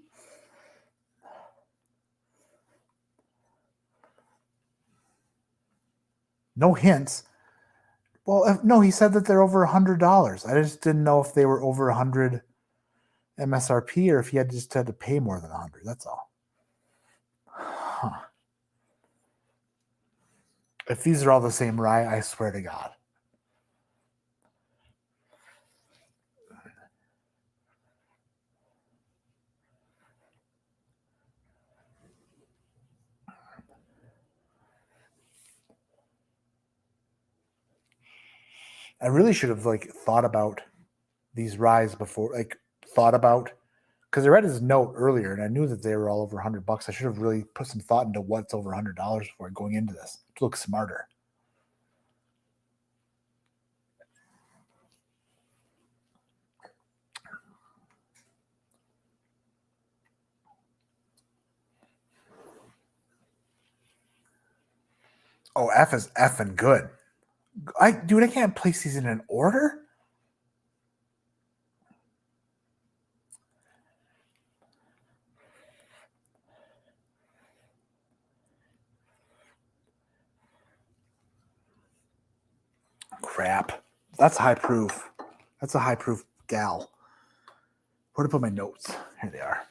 No hints. Well, no, he said that they're over $100. I just didn't know if they were over 100 MSRP or if he just had to pay more than 100. That's all. Huh. If these are all the same rye, I swear to God. I really should have thought about these ryes before, because I read his note earlier and I knew that they were all over $100. I should have really put some thought into what's over $100 before going into this to look smarter. Oh, F is effing good. I can't place these in an order. Crap. That's high proof. That's a high proof gal. Where to put my notes? Here they are.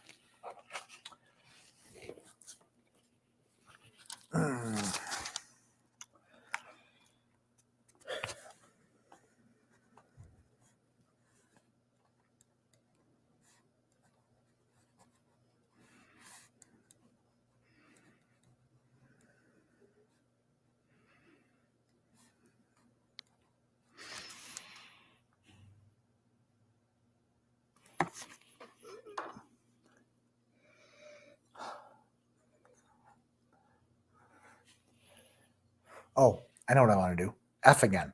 Oh, I know what I want to do. F again.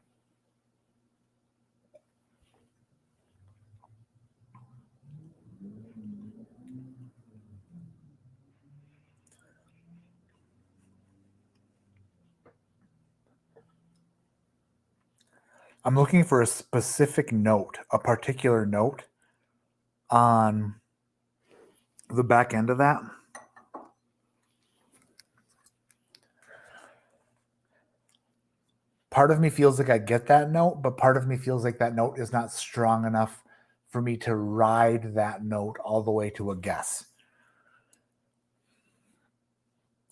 I'm looking for a specific note, a particular note on the back end of that. Part of me feels like I get that note, but part of me feels like that note is not strong enough for me to ride that note all the way to a guess.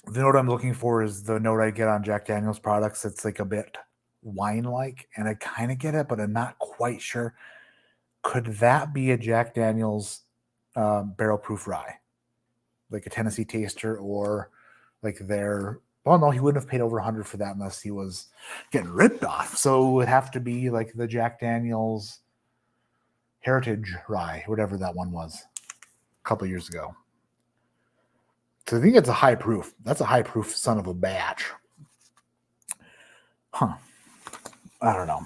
The note I'm looking for is the note I get on Jack Daniel's products. It's like a bit wine-like, and I kind of get it, but I'm not quite sure. Could that be a Jack Daniel's barrel proof rye? Like a Tennessee Taster, or like their... Well, no, he wouldn't have paid over 100 for that unless he was getting ripped off. So it would have to be like the Jack Daniel's Heritage Rye, whatever that one was, a couple of years ago. So I think it's a high proof. That's a high proof son of a batch. Huh. I don't know.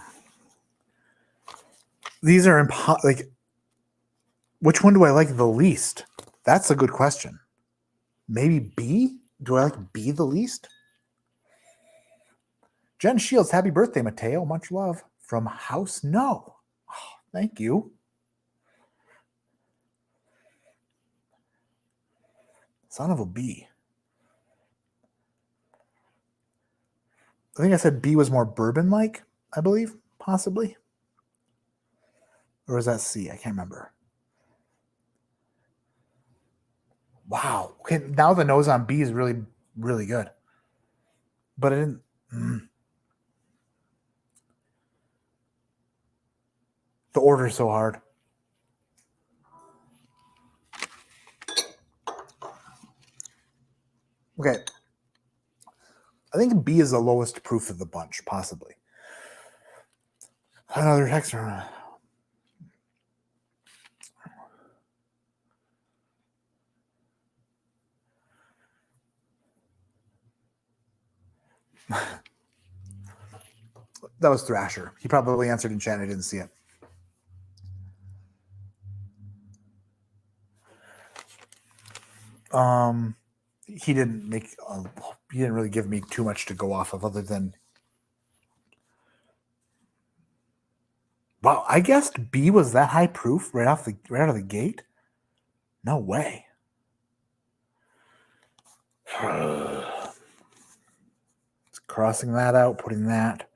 These are like, which one do I like the least? That's a good question. Maybe B? Do I like B the least? Jen Shields, happy birthday, Mateo. Much love from House No. Oh, thank you. Son of a B. I think I said B was more bourbon-like, I believe, possibly. Or is that C? I can't remember. Wow. Okay, now the nose on B is really, really good. But I didn't... The order is so hard. Okay. I think B is the lowest proof of the bunch, possibly. Another text. That was Thrasher. He probably answered in chat. I didn't see it. He didn't really give me too much to go off of, other than, wow, I guessed B was that high proof right out of the gate. No way. Crossing that out, putting that.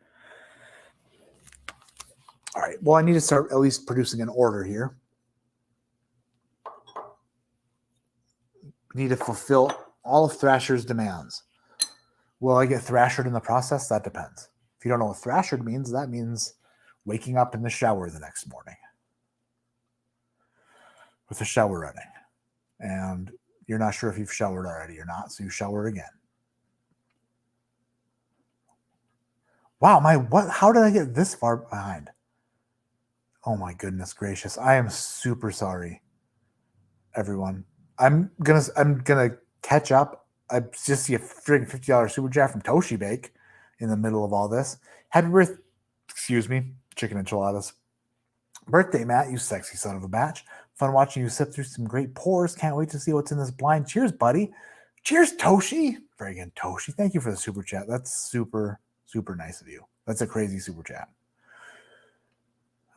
All right. Well, I need to start at least producing an order here. We need to fulfill all of Thrasher's demands. Will I get Thrashered in the process? That depends. If you don't know what Thrashered means, that means waking up in the shower the next morning with the shower running. And you're not sure if you've showered already or not, so you shower again. Wow, how did I get this far behind? Oh my goodness gracious. I am super sorry, everyone. I'm gonna catch up. I just see a freaking $50 super chat from Toshi Bake in the middle of all this. Happy birthday, chicken enchiladas. Birthday, Matt, you sexy son of a batch. Fun watching you sip through some great pours. Can't wait to see what's in this blind. Cheers, buddy. Cheers, Toshi. Friggin' Toshi. Thank you for the super chat. That's super, super nice of you. That's a crazy super chat.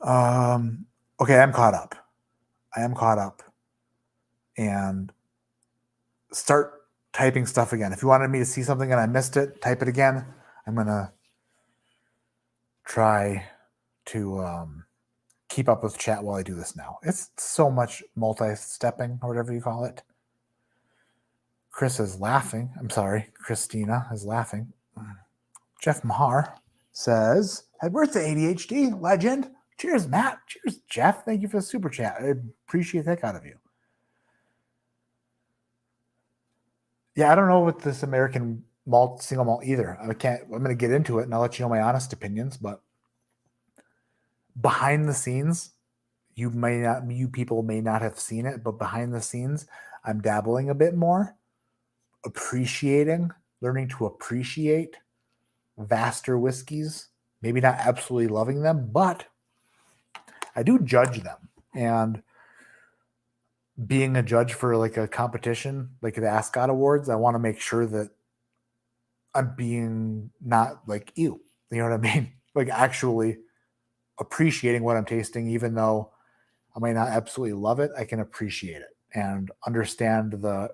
Okay, I'm caught up. And start typing stuff again. If you wanted me to see something and I missed it, type it again. I'm going to try to keep up with chat while I do this now. It's so much multi-stepping, or whatever you call it. Chris is laughing. I'm sorry. Christina is laughing. Jeff Mahar says, happy birthday, ADHD legend. Cheers, Matt. Cheers, Jeff. Thank you for the super chat. I appreciate the heck out of you. Yeah, I don't know what this American malt, single malt either. I'm going to get into it and I'll let you know my honest opinions, but behind the scenes, you people may not have seen it, but behind the scenes, I'm dabbling a bit more, learning to appreciate vaster whiskeys, maybe not absolutely loving them, but I do judge them. And being a judge for like a competition, like the Ascot Awards, I want to make sure that I'm being not like, ew, you know what I mean? Like actually appreciating what I'm tasting, even though I might not absolutely love it, I can appreciate it and understand the,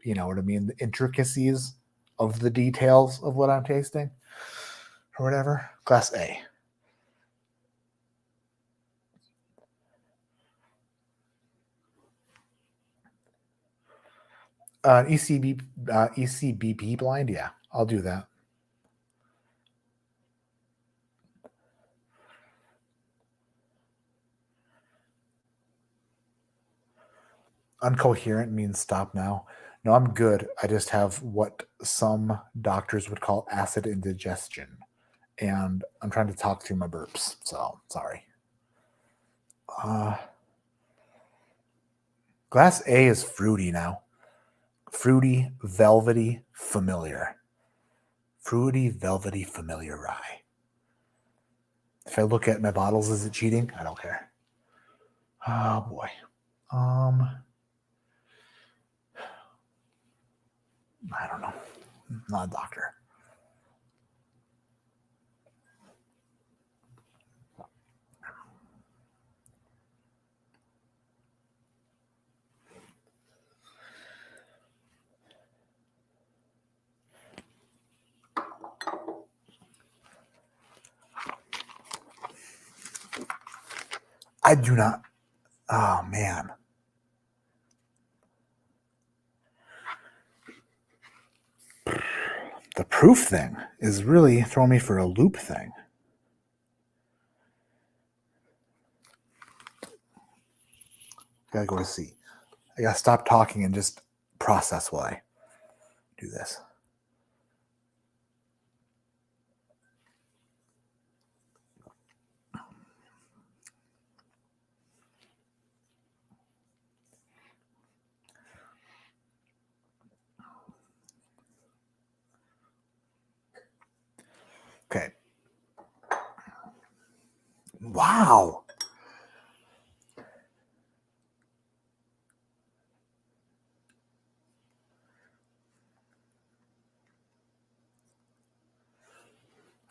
you know what I mean, the intricacies of the details of what I'm tasting or whatever. Class A. ECBP blind, yeah, I'll do that. Uncoherent means stop now. No, I'm good. I just have what some doctors would call acid indigestion, and I'm trying to talk through my burps, so sorry. Glass A is fruity now. Fruity, velvety, familiar. Fruity, velvety, familiar rye. If I look at my bottles, is it cheating? I don't care. Oh boy. I don't know. I'm not a doctor. I do not. Oh, man. The proof thing is really throwing me for a loop thing. Gotta go to C. I gotta stop talking and just process while I do this. Okay. Wow.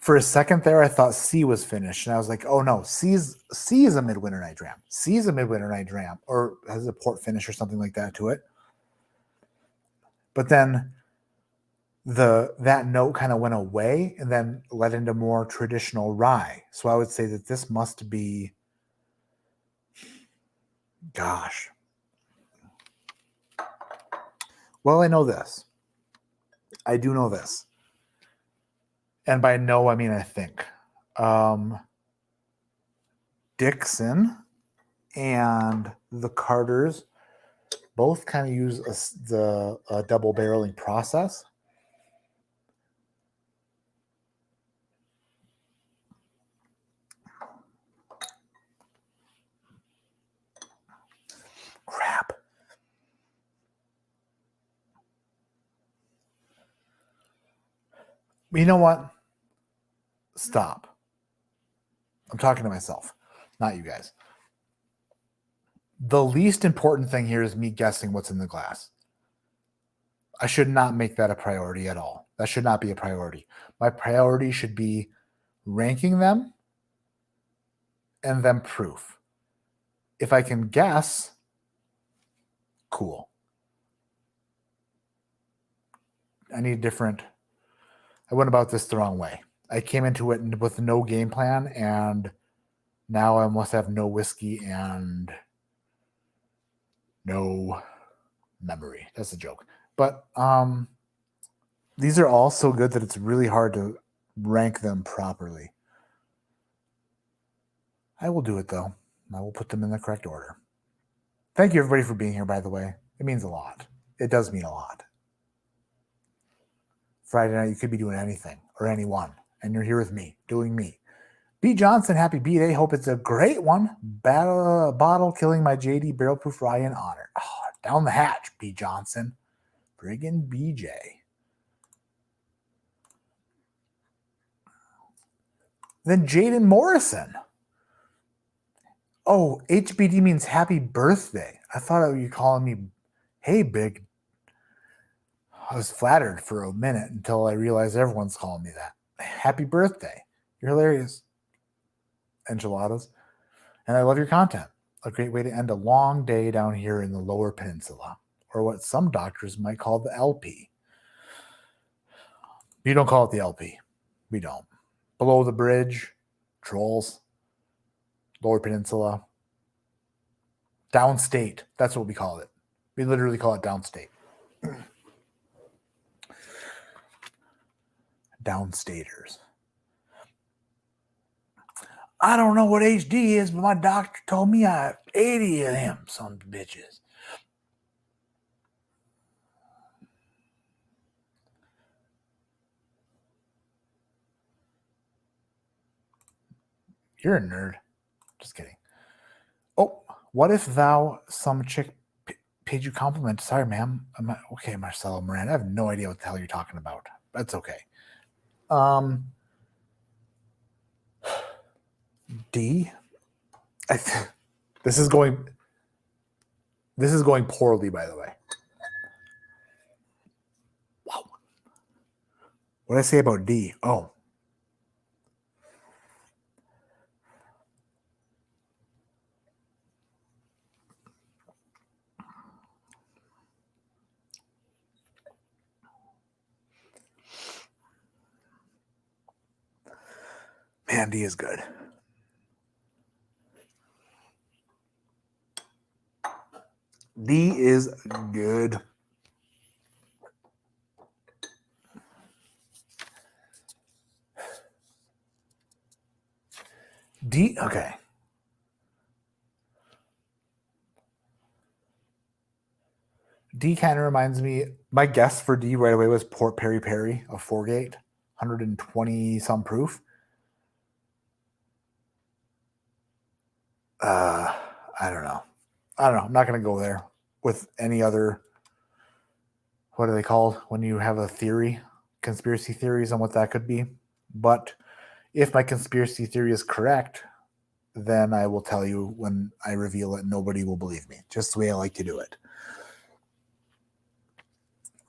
For a second there, I thought C was finished, and I was like, "Oh no, C is a midwinter night dram. C is a midwinter night dram, or has a port finish or something like that to it." But then that note kind of went away, and then led into more traditional rye. So I would say that this must be, gosh. Well, I know this. I do know this. And by know, I mean I think. Dixon and the Carters both kind of use the double barreling process. Crap. You know what? Stop. I'm talking to myself, not you guys. The least important thing here is me guessing what's in the glass. I should not make that a priority at all. That should not be a priority. My priority should be ranking them and then proof. If I can guess, cool. I need different. I went about this the wrong way. I came into it with no game plan, and now I must have no whiskey and no memory. That's a joke. But these are all so good that it's really hard to rank them properly. I will do it, though. I will put them in the correct order. Thank you, everybody, for being here, by the way. It means a lot. It does mean a lot. Friday night, you could be doing anything or anyone, and you're here with me, doing me. B. Johnson, happy B-Day. Hope it's a great one. Bottle killing my JD barrel proof rye in honor. Oh, down the hatch, B. Johnson. Friggin' BJ. Then Jaden Morrison. Oh, HBD means happy birthday. I thought you were calling me, hey, big. I was flattered for a minute until I realized everyone's calling me that. Happy birthday. You're hilarious. Enchiladas. And I love your content. A great way to end a long day down here in the Lower Peninsula, or what some doctors might call the LP. You don't call it the LP. We don't. Below the bridge, trolls, Lower Peninsula, downstate. That's what we call it. We literally call it downstate. Downstaters. I don't know what HD is, but my doctor told me I have 80 of them, some bitches. You're a nerd. Just kidding. Oh, what if thou, some chick, paid you compliment? Sorry, ma'am. Okay, Marcelo Moran. I have no idea what the hell you're talking about. That's okay. D. This is going poorly, by the way. Wow. What did I say about D? Oh. Man, D is good. D is good. D, okay. D kind of reminds me, my guess for D right away was Port Perry Perry of Foregate, 120 some proof. I don't know. I'm not going to go there with any other, what are they called when you have a theory, conspiracy theories on what that could be. But if my conspiracy theory is correct, then I will tell you when I reveal it. Nobody will believe me. Just the way I like to do it.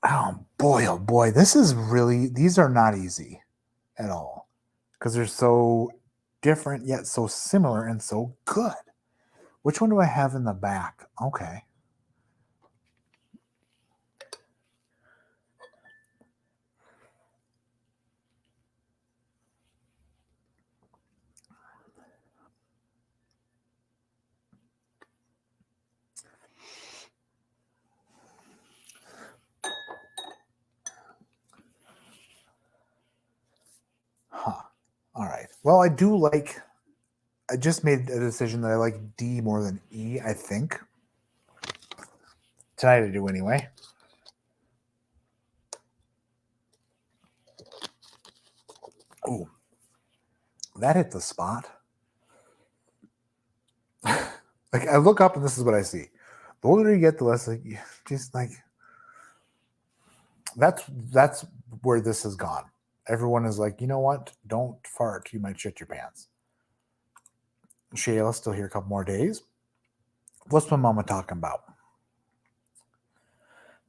Oh boy. These are not easy at all because they're so different yet so similar and so good. Which one do I have in the back? Okay. Huh. All right. Well, I just made a decision that I like D more than E, I think. Tonight I do anyway. Ooh. That hit the spot. Like I look up and this is what I see. The older you get, the less that's where this has gone. Everyone is like, you know what? Don't fart. You might shit your pants. Shayla still here a couple more days. What's my mama talking about?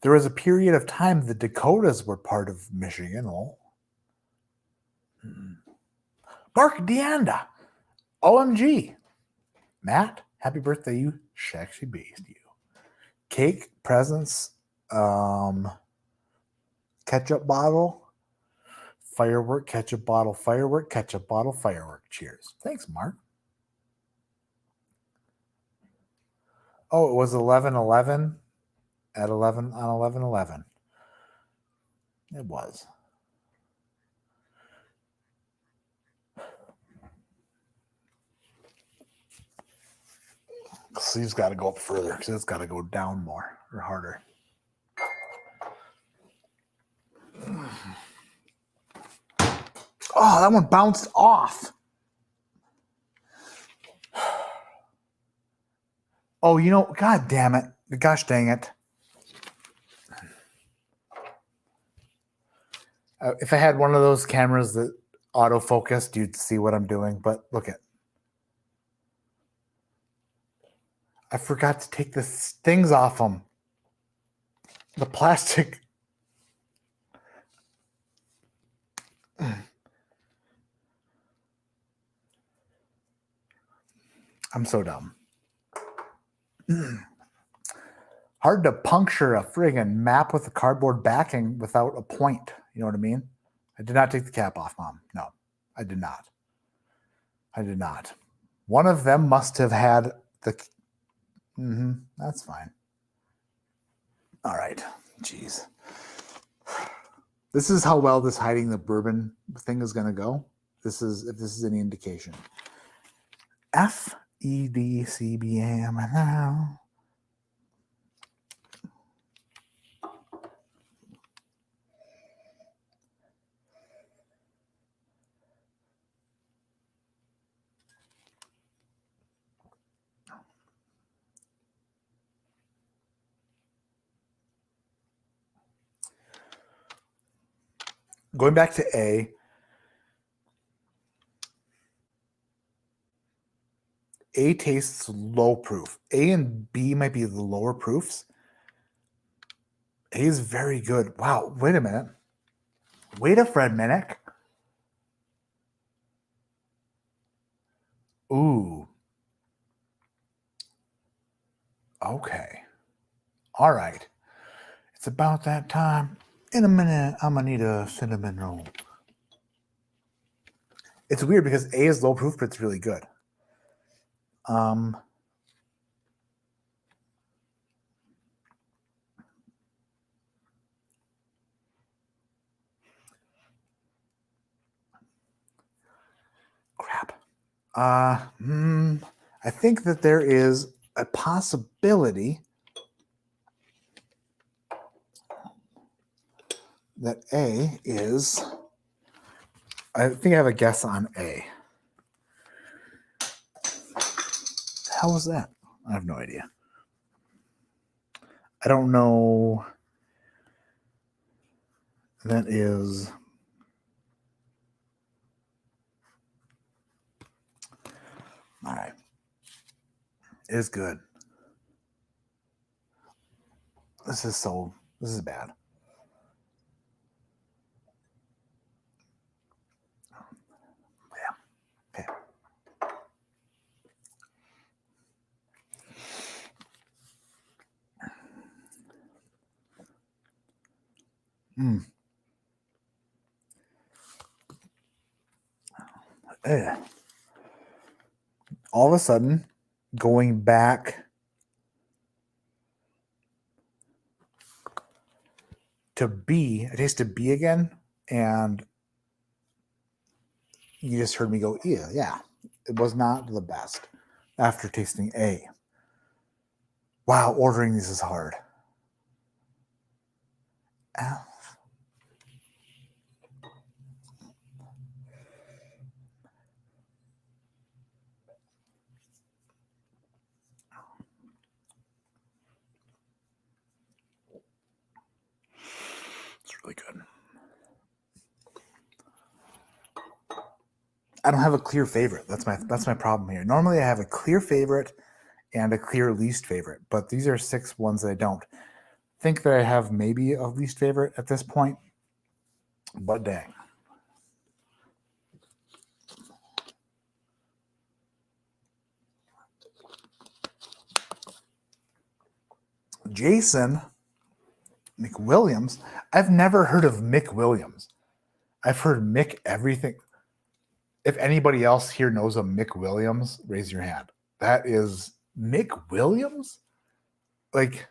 There was a period of time the Dakotas were part of Michigan. Oh. Mark Deanda. OMG. Matt, happy birthday, you sexy beast, you. Cake, presents, ketchup bottle, firework, ketchup bottle, firework, ketchup bottle, firework. Cheers. Thanks, Mark. Oh, it was 11/11 at 11 on 11/11. It was. Sleeve's got to go up further because it's got to go down more or harder. Oh, that one bounced off. Oh, you know, God damn it. Gosh dang it. If I had one of those cameras that autofocused, you'd see what I'm doing. But look at, I forgot to take the stings off them. The plastic. I'm so dumb. Hard to puncture a friggin' map with a cardboard backing without a point. You know what I mean? I did not take the cap off, Mom. No, I did not. I did not. One of them must have had the... that's fine. All right. Jeez. This is how well this hiding the bourbon thing is going to go. This is, if this is any indication. FEDCBM now. Going back to A tastes low proof. A and B might be the lower proofs. A is very good. Wow, wait a minute. Wait a Fred minute. Ooh. Okay. All right. It's about that time. In a minute, I'm going to need a cinnamon roll. It's weird because A is low proof, but it's really good. Crap. I think that there is a possibility that A is... I think I have a guess on A. How was that? I have no idea. I don't know. That is... All right. It is good. This is bad. Yeah. Okay. All of a sudden, going back to B, I tasted B again, and you just heard me go, yeah. It was not the best after tasting A. Wow, ordering these is hard. F. It's really good. I don't have a clear favorite. That's my problem here. Normally I have a clear favorite and a clear least favorite, but these are 6 ones that I don't think that I have maybe a least favorite at this point, but dang. Jason McWilliams. I've never heard of Mick Williams. I've heard Mick everything. If anybody else here knows a Mick Williams, raise your hand. That is Mick Williams? Like,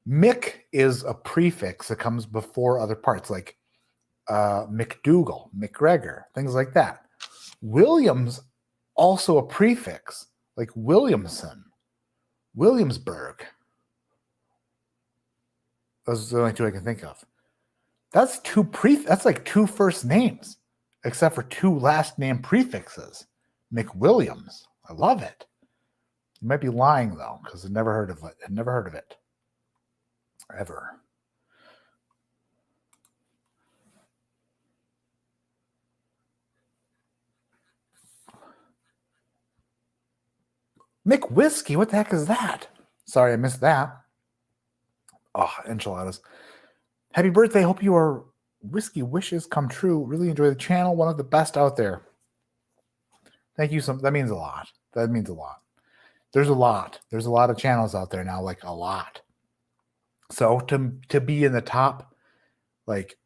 Mick is a prefix that comes before other parts, like McDougal, McGregor, things like that. Williams, also a prefix, like Williamson, Williamsburg. Those are the only 2 I can think of. That's that's like 2 first names, except for 2 last name prefixes. McWilliams. I love it. You might be lying though, because I've never heard of it. I've never heard of it. Ever. Mick Whiskey, what the heck is that? Sorry, I missed that. Oh, enchiladas. Happy birthday. Hope your whiskey wishes come true. Really enjoy the channel. One of the best out there. Thank you. That means a lot. That means a lot. There's a lot. There's a lot of channels out there now, like a lot. So to be in the top, like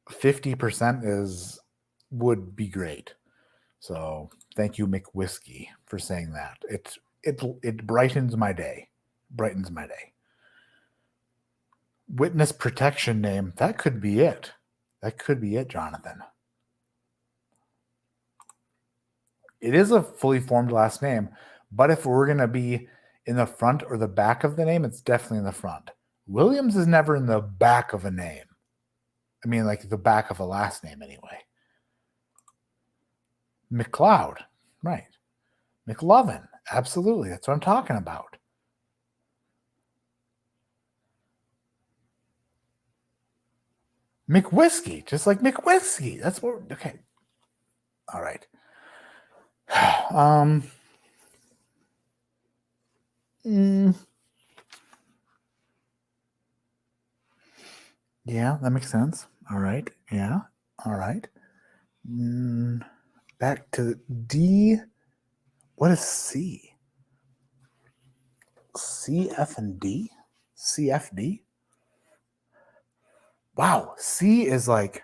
50% would be great. So thank you, Mick Whiskey, for saying that. It brightens my day. Brightens my day. Witness protection name. That could be it. That could be it, Jonathan. It is a fully formed last name, but if we're going to be in the front or the back of the name, it's definitely in the front. Williams is never in the back of a name. I mean, like the back of a last name anyway. McLeod, right. McLovin, absolutely. That's what I'm talking about. McWhiskey, just like McWhiskey. That's what, okay. All right. Yeah, that makes sense. All right. Yeah. All right. Back to D. What is C? CF and D? CFD? Wow. C is like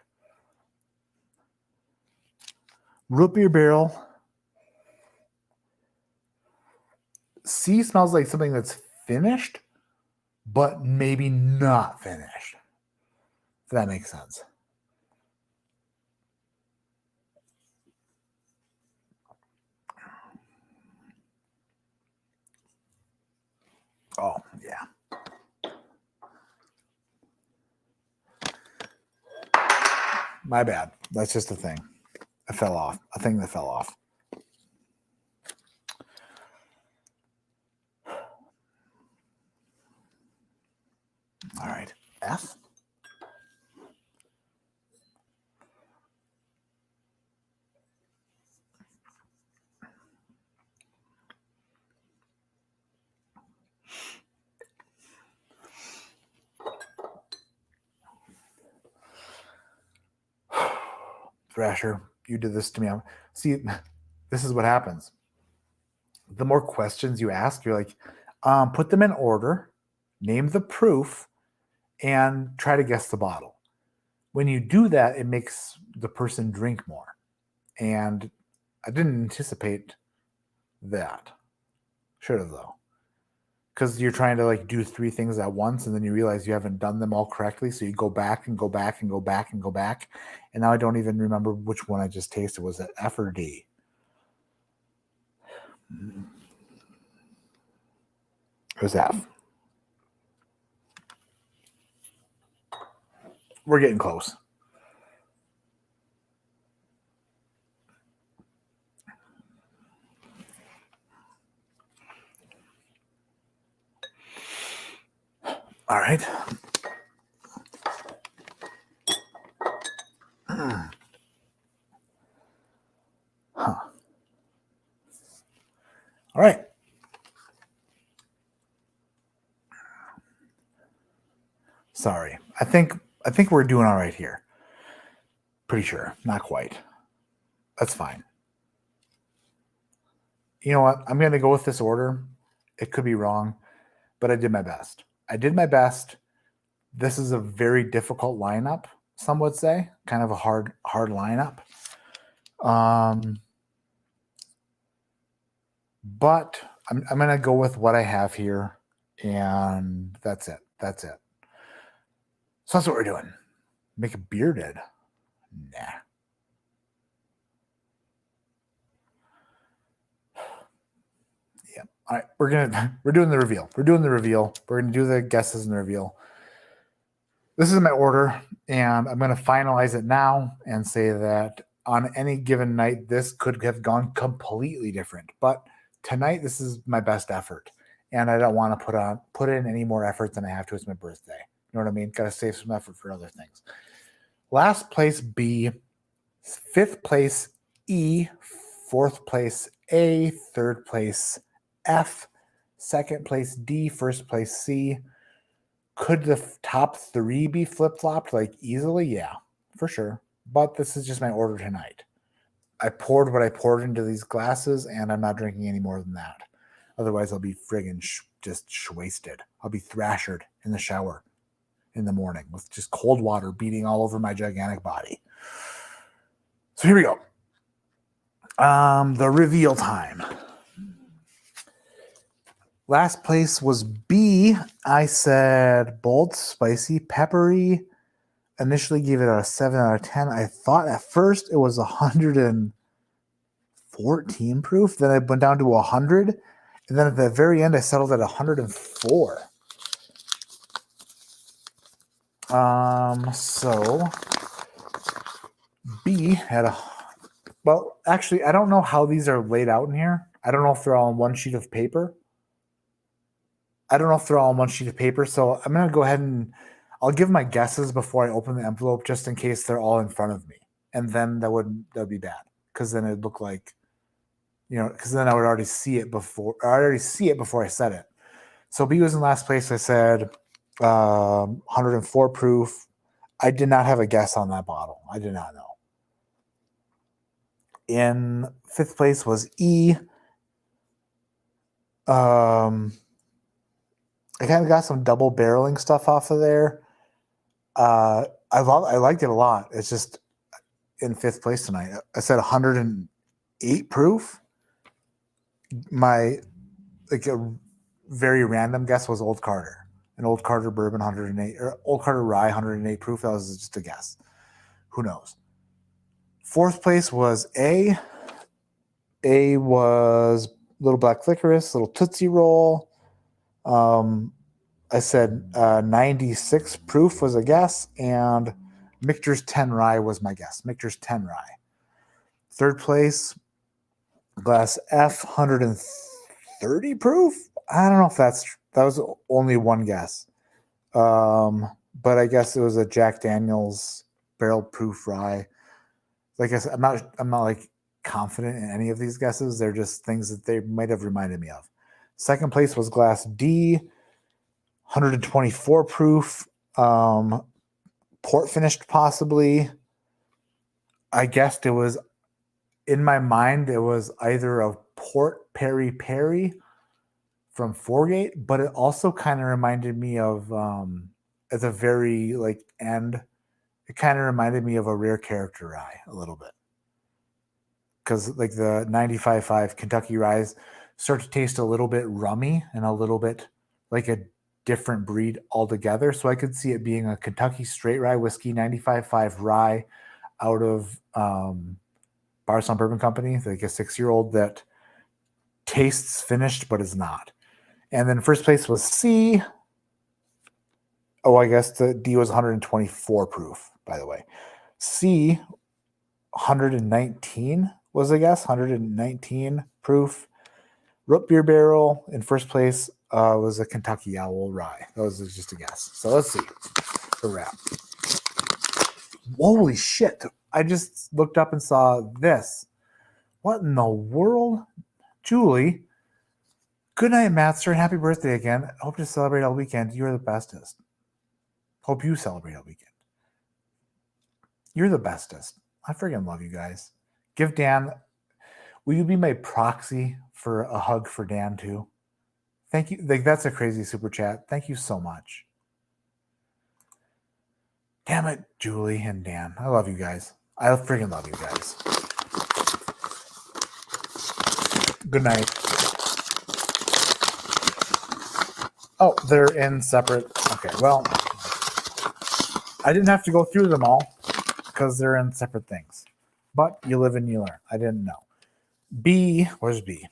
root beer barrel. C smells like something that's finished, but maybe not finished. If that makes sense. Oh, yeah. My bad. That's just a thing. I fell off. A thing that fell off. All right. F. Thrasher, you did this to me. See, this is what happens. The more questions you ask, you're like, put them in order, name the proof, and try to guess the bottle. When you do that, it makes the person drink more. And I didn't anticipate that. Should have, though. Because you're trying to like do 3 things at once, and then you realize you haven't done them all correctly. So you go back and go back and go back and go back. And now I don't even remember which one I just tasted. Was it F or D? It was F. We're getting close. All right. Huh. All right. Sorry. I think we're doing all right here. Pretty sure. Not quite. That's fine. You know what? I'm going to go with this order. It could be wrong, but I did my best. I did my best. This is a very difficult lineup, some would say. Kind of a hard lineup. But I'm going to go with what I have here, and that's it. That's it. So that's what we're doing. Make a bearded. Nah. Yeah. All right. We're doing the reveal. We're doing the reveal. We're going to do the guesses and the reveal. This is my order, and I'm going to finalize it now and say that on any given night, this could have gone completely different. But tonight, this is my best effort, and I don't want to put in any more effort than I have to. It's my birthday. You know what I mean? Got to save some effort for other things. Last place B, 5th place E, 4th place A, 3rd place F, second place D, first place C. Could the top 3 be flip-flopped like easily? Yeah, for sure. But this is just my order tonight. I poured what I poured into these glasses, and I'm not drinking any more than that. Otherwise, I'll be friggin' just wasted. I'll be thrashered in the shower in the morning with just cold water beating all over my gigantic body. So here we go. The reveal time. Last place was B. I said bold, spicy, peppery. Initially gave it a 7 out of 10. I thought at first it was 114 proof. Then I went down to 100. And then at the very end, I settled at 104. So B had well, actually, I don't know how these are laid out in here. I don't know if they're all on one sheet of paper. So I'm going to go ahead and I'll give my guesses before I open the envelope just in case they're all in front of me. And then that would be bad because then it'd look like, because then I would already see it before. I already see it before I said it. So B was in last place. I said 104 proof. I did not have a guess on that bottle. I did not know. In fifth place was E. I kind of got some double barreling stuff off of there. I liked it a lot. It's just in fifth place tonight. I said 108 proof. A very random guess was Old Carter. An Old Carter bourbon 108 or Old Carter rye 108 proof. That was just a guess. Who knows? Fourth place was A. A was Little Black Licorice, Little Tootsie Roll. I said 96 proof was a guess, and Michter's 10 rye was my guess. Michter's 10 rye. Third place, glass F, 130 proof. I don't know if that was only one guess. But I guess it was a Jack Daniel's barrel proof rye. Like I said, I'm not like confident in any of these guesses. They're just things that they might have reminded me of. Second place was glass D, 124 proof, port finished possibly. I guessed it was, in my mind, it was either a port peri peri from Foregate, but it also kind of reminded me of, at the very end, it kind of reminded me of a Rare Character rye a little bit. Because the 95.5 Kentucky ryes start to taste a little bit rummy and a little bit like a different breed altogether. So I could see it being a Kentucky straight rye whiskey, 95.5 rye out of Bardstown Bourbon Company, like a 6-year-old that tastes finished but is not. And then first place was C. Oh, I guess the D was 124 proof, by the way. C, 119 was a guess, 119 proof. Root beer barrel in first place was a Kentucky Owl rye. That was just a guess. So let's see. The wrap. Holy shit. I just looked up and saw this. What in the world? Julie. Good night, Master. Happy birthday again. Hope to celebrate all weekend. You're the bestest. Hope you celebrate all weekend. You're the bestest. I freaking love you guys. Give Dan. Will you be my proxy for a hug for Dan too? Thank you. That's a crazy super chat. Thank you so much. Damn it, Julie and Dan. I love you guys. I freaking love you guys. Good night. Oh, they're in separate. Okay, well, I didn't have to go through them all because they're in separate things. But you live and you learn. I didn't know. B, where's B?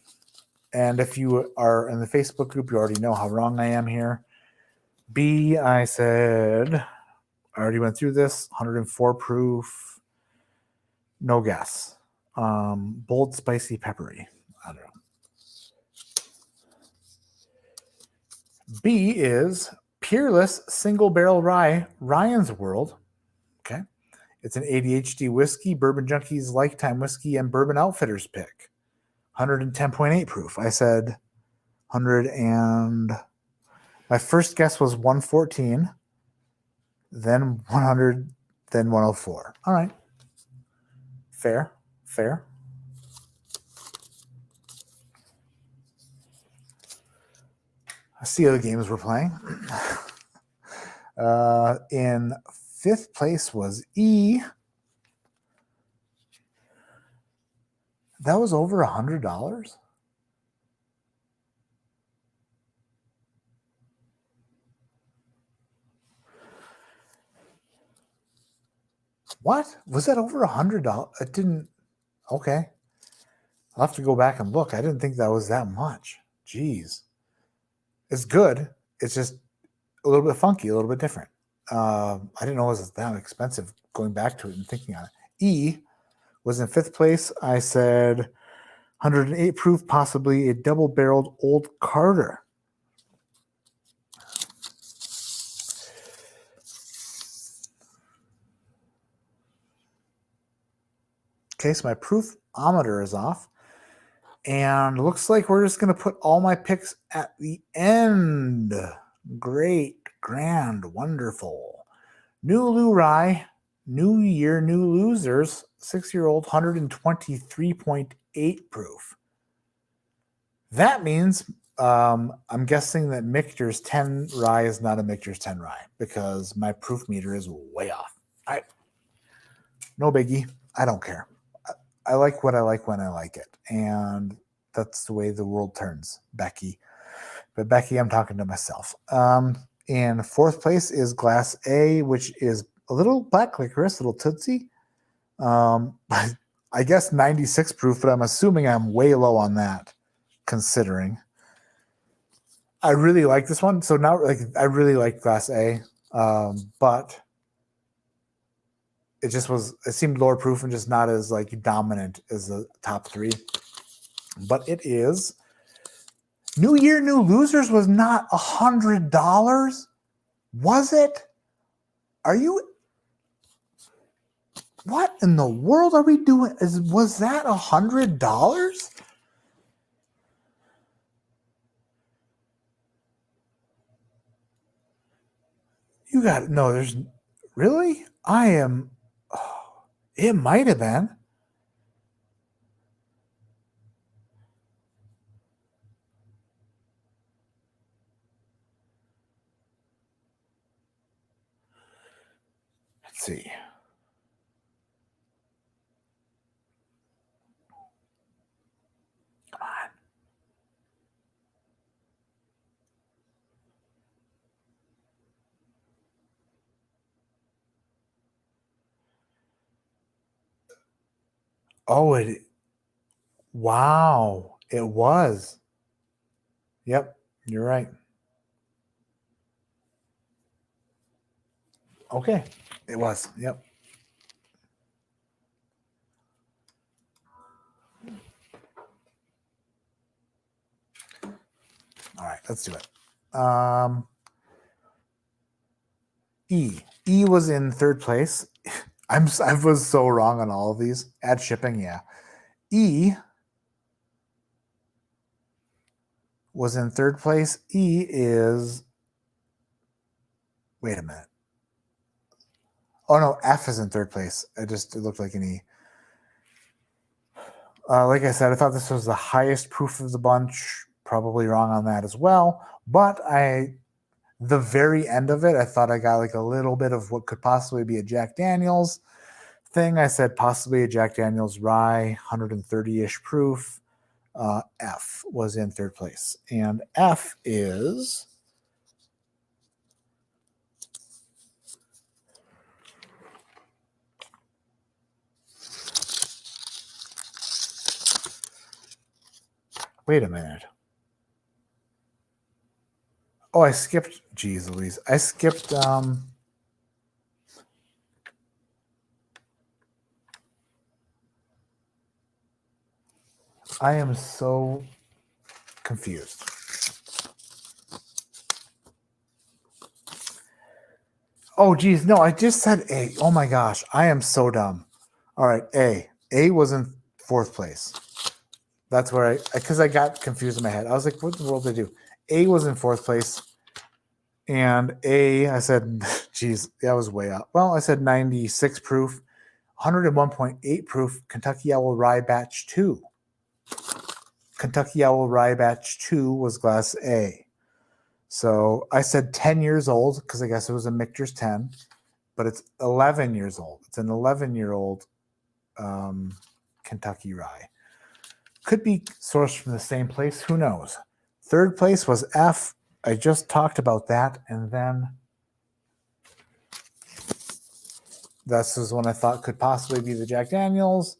And if you are in the Facebook group, you already know how wrong I am here. B, I said, I already went through this. 104 proof. No guess. Bold, spicy, peppery. I don't know. B is Peerless Single Barrel Rye, Ryan's World. Okay. It's an ADHD Whiskey, Bourbon Junkies Lifetime Whiskey, and Bourbon Outfitters pick. 110.8 proof. I said 100 and my first guess was 114, then 100, then 104. All right. Fair. I see other games we're playing. In fifth place was E. That was over $100. What? Was that over $100? It didn't. Okay. I'll have to go back and look. I didn't think that was that much. Jeez. It's good. It's just a little bit funky, a little bit different. I didn't know it was that expensive going back to it and thinking on it. E was in fifth place. I said 108 proof, possibly a double-barreled Old Carter. Okay, so my proof-ometer is off. And looks like we're just going to put all my picks at the end. Great, grand, wonderful. New Lou Rye, new year, new losers, 6-year-old, 123.8 proof. That means I'm guessing that Michter's 10 rye is not a Michter's 10 rye because my proof meter is way off. No biggie. I don't care. I like what I like when I like it. And that's the way the world turns, Becky. But Becky, I'm talking to myself. In fourth place is Glass A, which is a little black licorice, a little Tootsie. I guess 96 proof, but I'm assuming I'm way low on that, considering. I really like this one. So now, I really like Glass A, but it seemed lower proof and just not as dominant as the top three. But it is. New Year, New Losers was not $100. Was it? Are you? What in the world are we doing? Was that $100? You got it. No, there's really? It might have been. Let's see. Come on. Oh, wow. It was. Yep, you're right. Okay, it was. Yep. All right, let's do it. E was in third place. I was so wrong on all of these. Add shipping, yeah. E was in third place. E is. Wait a minute. Oh no, F is in third place. It looked like an E. Like I said, I thought this was the highest proof of the bunch. Probably wrong on that as well. But the very end of it, I thought I got a little bit of what could possibly be a Jack Daniels thing. I said possibly a Jack Daniels rye, 130-ish proof. F was in third place. And F is... Wait a minute. Oh, I skipped. Geez Louise. I skipped. I am so confused. Oh, geez. No, I just said A. Oh, my gosh. I am so dumb. All right. A was in fourth place. That's where because I got confused in my head. I was like, what in the world did I do? A was in fourth place. And I said, geez, that was way up. Well, I said 96 proof, 101.8 proof Kentucky Owl Rye Batch 2. Kentucky Owl Rye Batch 2 was glass A. So I said 10 years old because I guess it was a Michter's 10, but it's 11 years old. It's an 11-year-old Kentucky Rye. Could be sourced from the same place. Who knows? Third place was F. I just talked about that. And then this is one I thought could possibly be the Jack Daniels.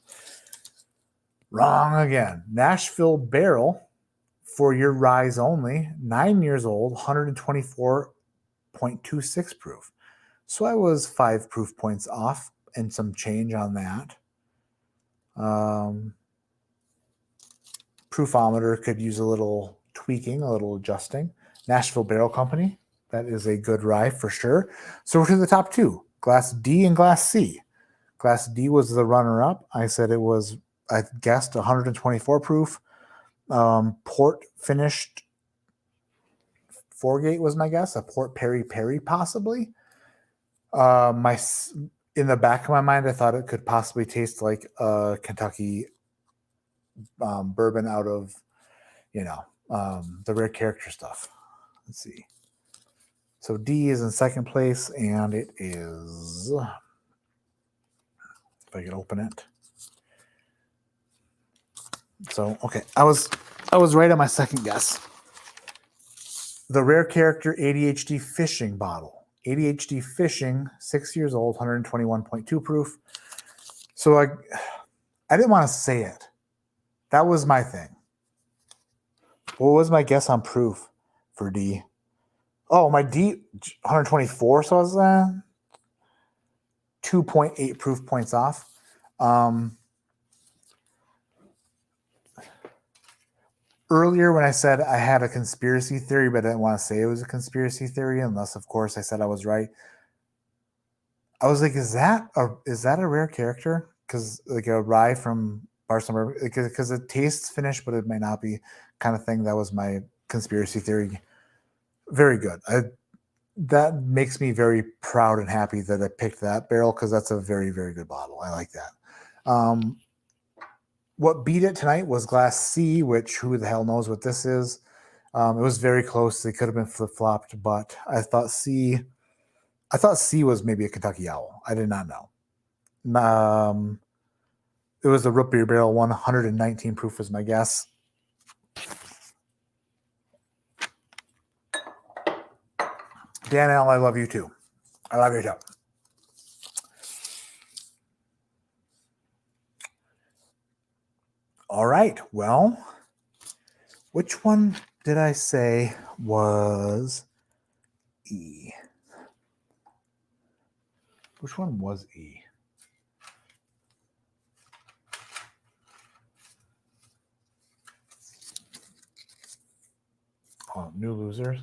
Wrong again. Nashville Barrel, 4-year rise only, 9 years old, 124.26 proof. So I was 5 proof points off and some change on that. Proofometer could use a little tweaking, a little adjusting. Nashville Barrel Company, that is a good rye for sure. So we're to the top two, Glass D and Glass C. Glass D was the runner-up. I said it was, I guessed 124 proof. Port finished Foregate was my guess. A Port Perry Perry possibly. In the back of my mind, I thought it could possibly taste like a Kentucky bourbon out of, the rare character stuff. Let's see. So D is in second place, and it is, if I can open it. So, okay, I was right on my second guess. The rare character ADHD fishing bottle. ADHD fishing, 6 years old, 121.2 proof. So I didn't want to say it. That was my thing. What was my guess on proof for D? Oh, my D, 124, so I was 2.8 proof points off. Earlier when I said I had a conspiracy theory, but I didn't want to say it was a conspiracy theory, unless, of course, I said I was right. I was like, is that a rare character? Because like a rye from Barcelona, because it tastes finished, but it may not be, kind of thing. That was my conspiracy theory. Very good. That makes me very proud and happy that I picked that barrel, because that's a very, very good bottle. I like that. What beat it tonight was Glass C, which who the hell knows what this is. It was very close. They could have been flip-flopped, but I thought C was maybe a Kentucky Owl. I did not know. It was the root beer barrel, 119 proof was my guess. Dan L, I love you too. I love you too. All right. Well, which one did I say was E? Which one was E? Oh, new losers.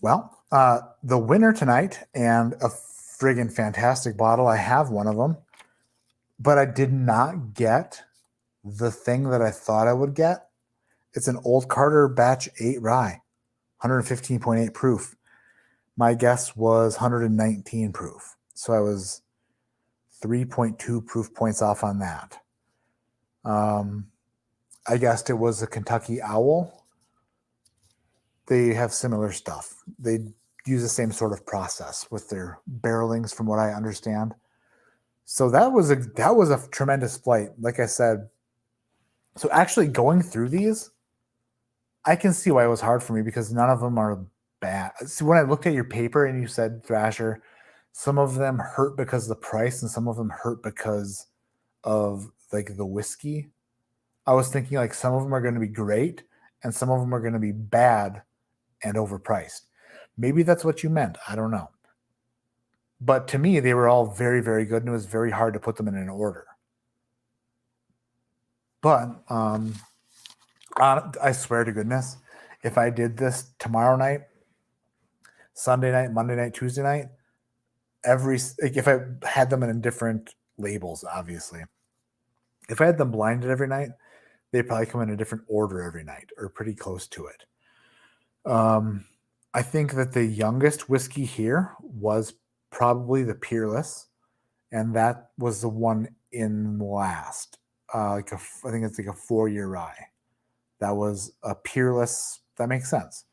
Well, the winner tonight, and a friggin' fantastic bottle. I have one of them, but I did not get the thing that I thought I would get. It's an Old Carter Batch 8 Rye, 115.8 proof. My guess was 119 proof. So I was 3.2 proof points off on that. I guessed it was a Kentucky Owl. They have similar stuff. They use the same sort of process with their barrelings, from what I understand. So that was a tremendous flight. Like I said, so actually going through these, I can see why it was hard for me, because none of them are bad. See, when I looked at your paper and you said Thrasher, some of them hurt because of the price and some of them hurt because of like the whiskey. I was thinking like some of them are going to be great and some of them are going to be bad and overpriced. Maybe that's what you meant. I don't know. But to me, they were all very, very good, and it was very hard to put them in an order. But I swear to goodness, if I did this tomorrow night, Sunday night, Monday night, Tuesday night, if I had them in different labels, obviously, If I had them blinded every night, they probably come in a different order every night or pretty close to it. I think that the youngest whiskey here was probably the Peerless, and that was the one in last. I think it's like a 4-year rye. That was a Peerless. That makes sense.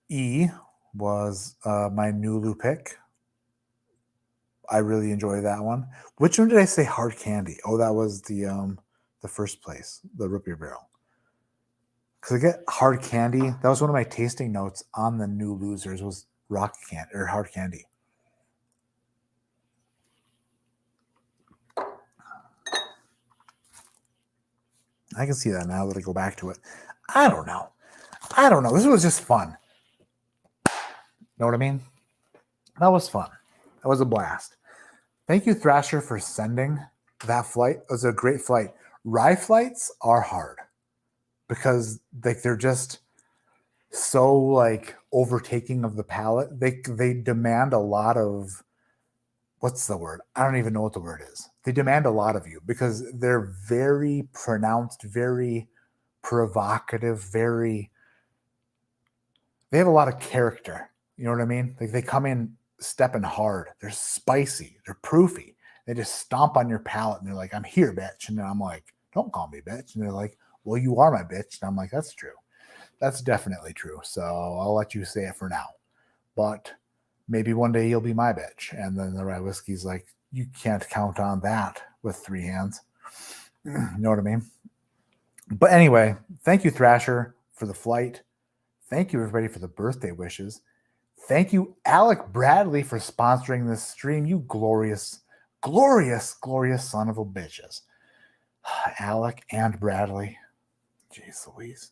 E was my Nulu pick. I really enjoyed that one. Which one did I say hard candy? Oh, that was the first place, the root beer barrel. Because I get hard candy. That was one of my tasting notes on the New Losers was rock candy or hard candy. I can see that now that I go back to it. I don't know. This was just fun. Know what I mean? That was fun. That was a blast. Thank you, Thrasher, for sending that flight. It was a great flight. Rye flights are hard because they're just so like overtaking of the palate. They demand a lot of, what's the word? I don't even know what the word is. They demand a lot of you because they're very pronounced, very provocative, they have a lot of character. You know what I mean? Like they come in stepping hard. They're spicy. They're proofy. They just stomp on your palate and they're like, I'm here, bitch. And then I'm like, don't call me bitch. And they're like, well, you are my bitch. And I'm like, that's true. That's definitely true. So I'll let you say it for now. But maybe one day you'll be my bitch. And then the rye whiskey's like, you can't count on that with 3 hands. You know what I mean? But anyway, thank you, Thrasher, for the flight. Thank you, everybody, for the birthday wishes. Thank you, Alec Bradley, for sponsoring this stream. You glorious, glorious, glorious son of a bitches. Alec and Bradley. Jeez Louise.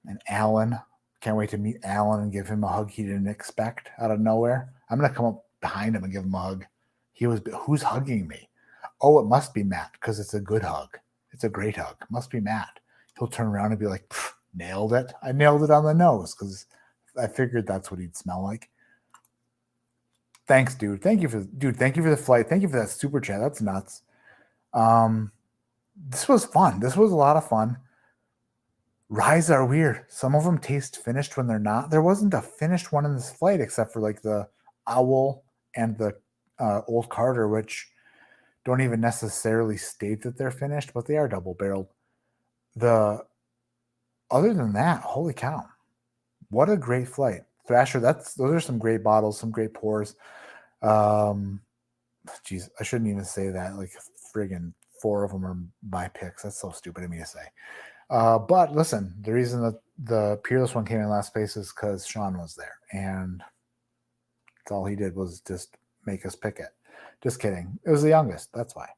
And Alan. Can't wait to meet Alan and give him a hug he didn't expect out of nowhere. I'm going to come up behind him and give him a hug. Who's hugging me? Oh, it must be Matt because it's a good hug. It's a great hug. It must be Matt. He'll turn around and be like, nailed it. I nailed it on the nose because I figured that's what he'd smell like. Thanks, dude. Thank you for the flight. Thank you for that super chat. That's nuts. This was fun. This was a lot of fun. Ryes are weird. Some of them taste finished when they're not. There wasn't a finished one in this flight except for like the Owl and the Old Carter, which don't even necessarily state that they're finished, but they are double barreled. Other than that, holy cow. What a great flight. Thrasher, those are some great bottles, some great pours. Geez, I shouldn't even say that. Like friggin' 4 of them are my picks. That's so stupid of me to say. But listen, the reason that the Peerless one came in last place is because Sean was there. And that's all he did was just make us pick it. Just kidding. It was the youngest. That's why.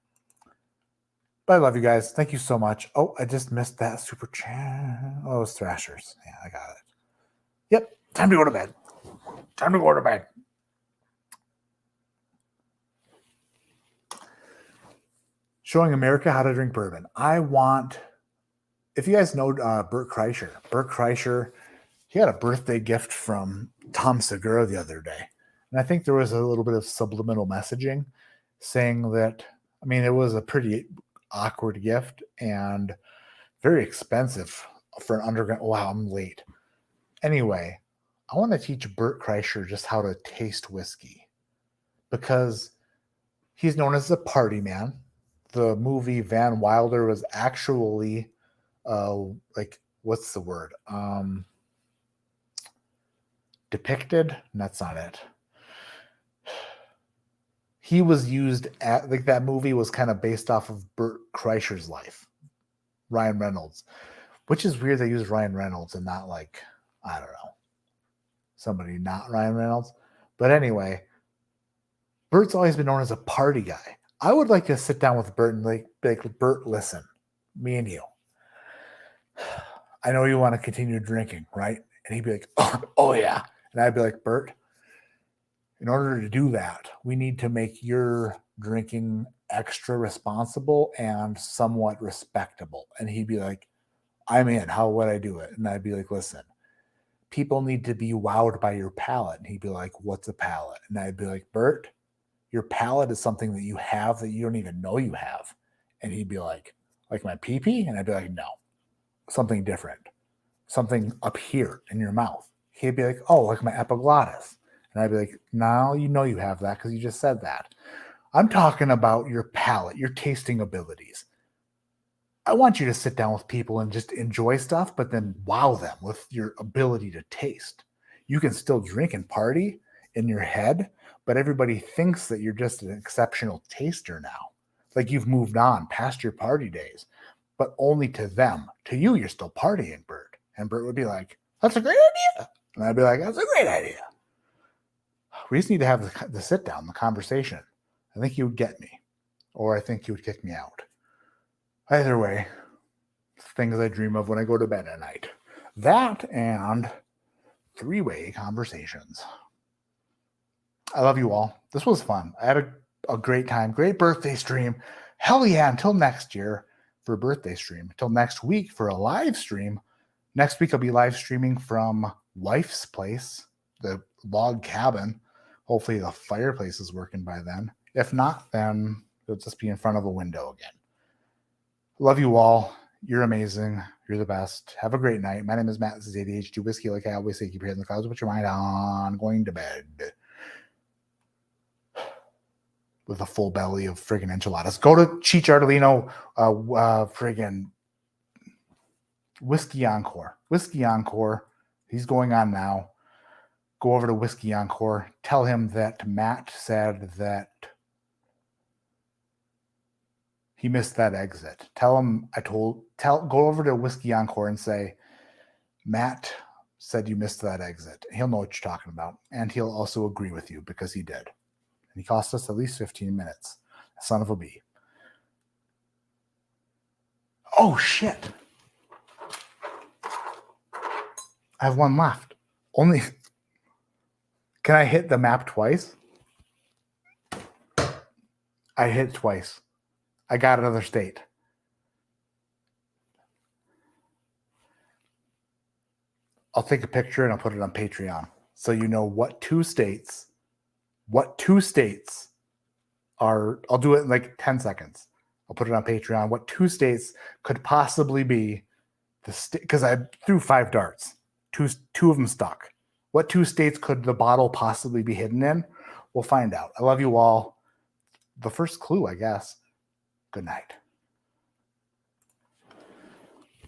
But I love you guys. Thank you so much. Oh, I just missed that super chat. Oh, it was Thrashers. Yeah, I got it. Yep. Time to go to bed. Showing America how to drink bourbon. If you guys know Bert Kreischer, he had a birthday gift from Tom Segura the other day. And I think there was a little bit of subliminal messaging saying that, I mean, it was a pretty awkward gift and very expensive for an underground. Wow, I'm late. Anyway, I want to teach Bert Kreischer just how to taste whiskey because he's known as a party man. The movie Van Wilder was actually what's the word? Depicted? That's not it. He was used at that movie was kind of based off of Bert Kreischer's life. Ryan Reynolds. Which is weird they use Ryan Reynolds and not I don't know, somebody not Ryan Reynolds. But anyway, Bert's always been known as a party guy. I would like to sit down with Bert and be like, Bert, listen, me and you. I know you want to continue drinking, right? And he'd be like, oh yeah. And I'd be like, Bert, in order to do that, we need to make your drinking extra responsible and somewhat respectable. And he'd be like, I'm in. How would I do it? And I'd be like, listen, people need to be wowed by your palate. And he'd be like, what's a palate? And I'd be like, Bert, your palate is something that you have that you don't even know you have. And he'd be like my pee-pee? And I'd be like, no, something different. Something up here in your mouth. He'd be like, oh, like my epiglottis. And I'd be like, no, you know you have that because you just said that. I'm talking about your palate, your tasting abilities. I want you to sit down with people and just enjoy stuff, but then wow them with your ability to taste. You can still drink and party in your head, but everybody thinks that you're just an exceptional taster now. Like you've moved on past your party days, but only to them. To you, you're still partying, Bert. And Bert would be like, that's a great idea. And I'd be like, that's a great idea. We just need to have the sit down, the conversation. I think you would get me, or I think you would kick me out. Either way, things I dream of when I go to bed at night. That and three-way conversations. I love you all. This was fun. I had a great time. Great birthday stream. Hell yeah, until next year for a birthday stream. Until next week for a live stream. Next week I'll be live streaming from Wife's place, the log cabin. Hopefully the fireplace is working by then. If not, then it'll just be in front of a window again. Love you all. You're amazing. You're the best. Have a great night. My name is Matt. This is ADHD Whiskey. Like I always say, keep your head in the clouds, put your mind on going to bed. With a full belly of friggin' enchiladas. Go to Chicharlino, friggin' Whiskey Encore. Whiskey Encore. He's going on now. Go over to Whiskey Encore. Tell him that Matt said that he missed that exit. Tell him go over to Whiskey Encore and say, Matt said you missed that exit. He'll know what you're talking about. And he'll also agree with you because he did. And he cost us at least 15 minutes. Son of a bee. Oh, shit. I have one left. Only. Can I hit the map twice? I hit it twice. I got another state. I'll take a picture and I'll put it on Patreon. So you know what two states are. I'll do it in like 10 seconds. I'll put it on Patreon. What two states could possibly be the state? Because I threw 5 darts. Two of them stuck. What 2 states could the bottle possibly be hidden in? We'll find out. I love you all. The first clue, I guess. Good night.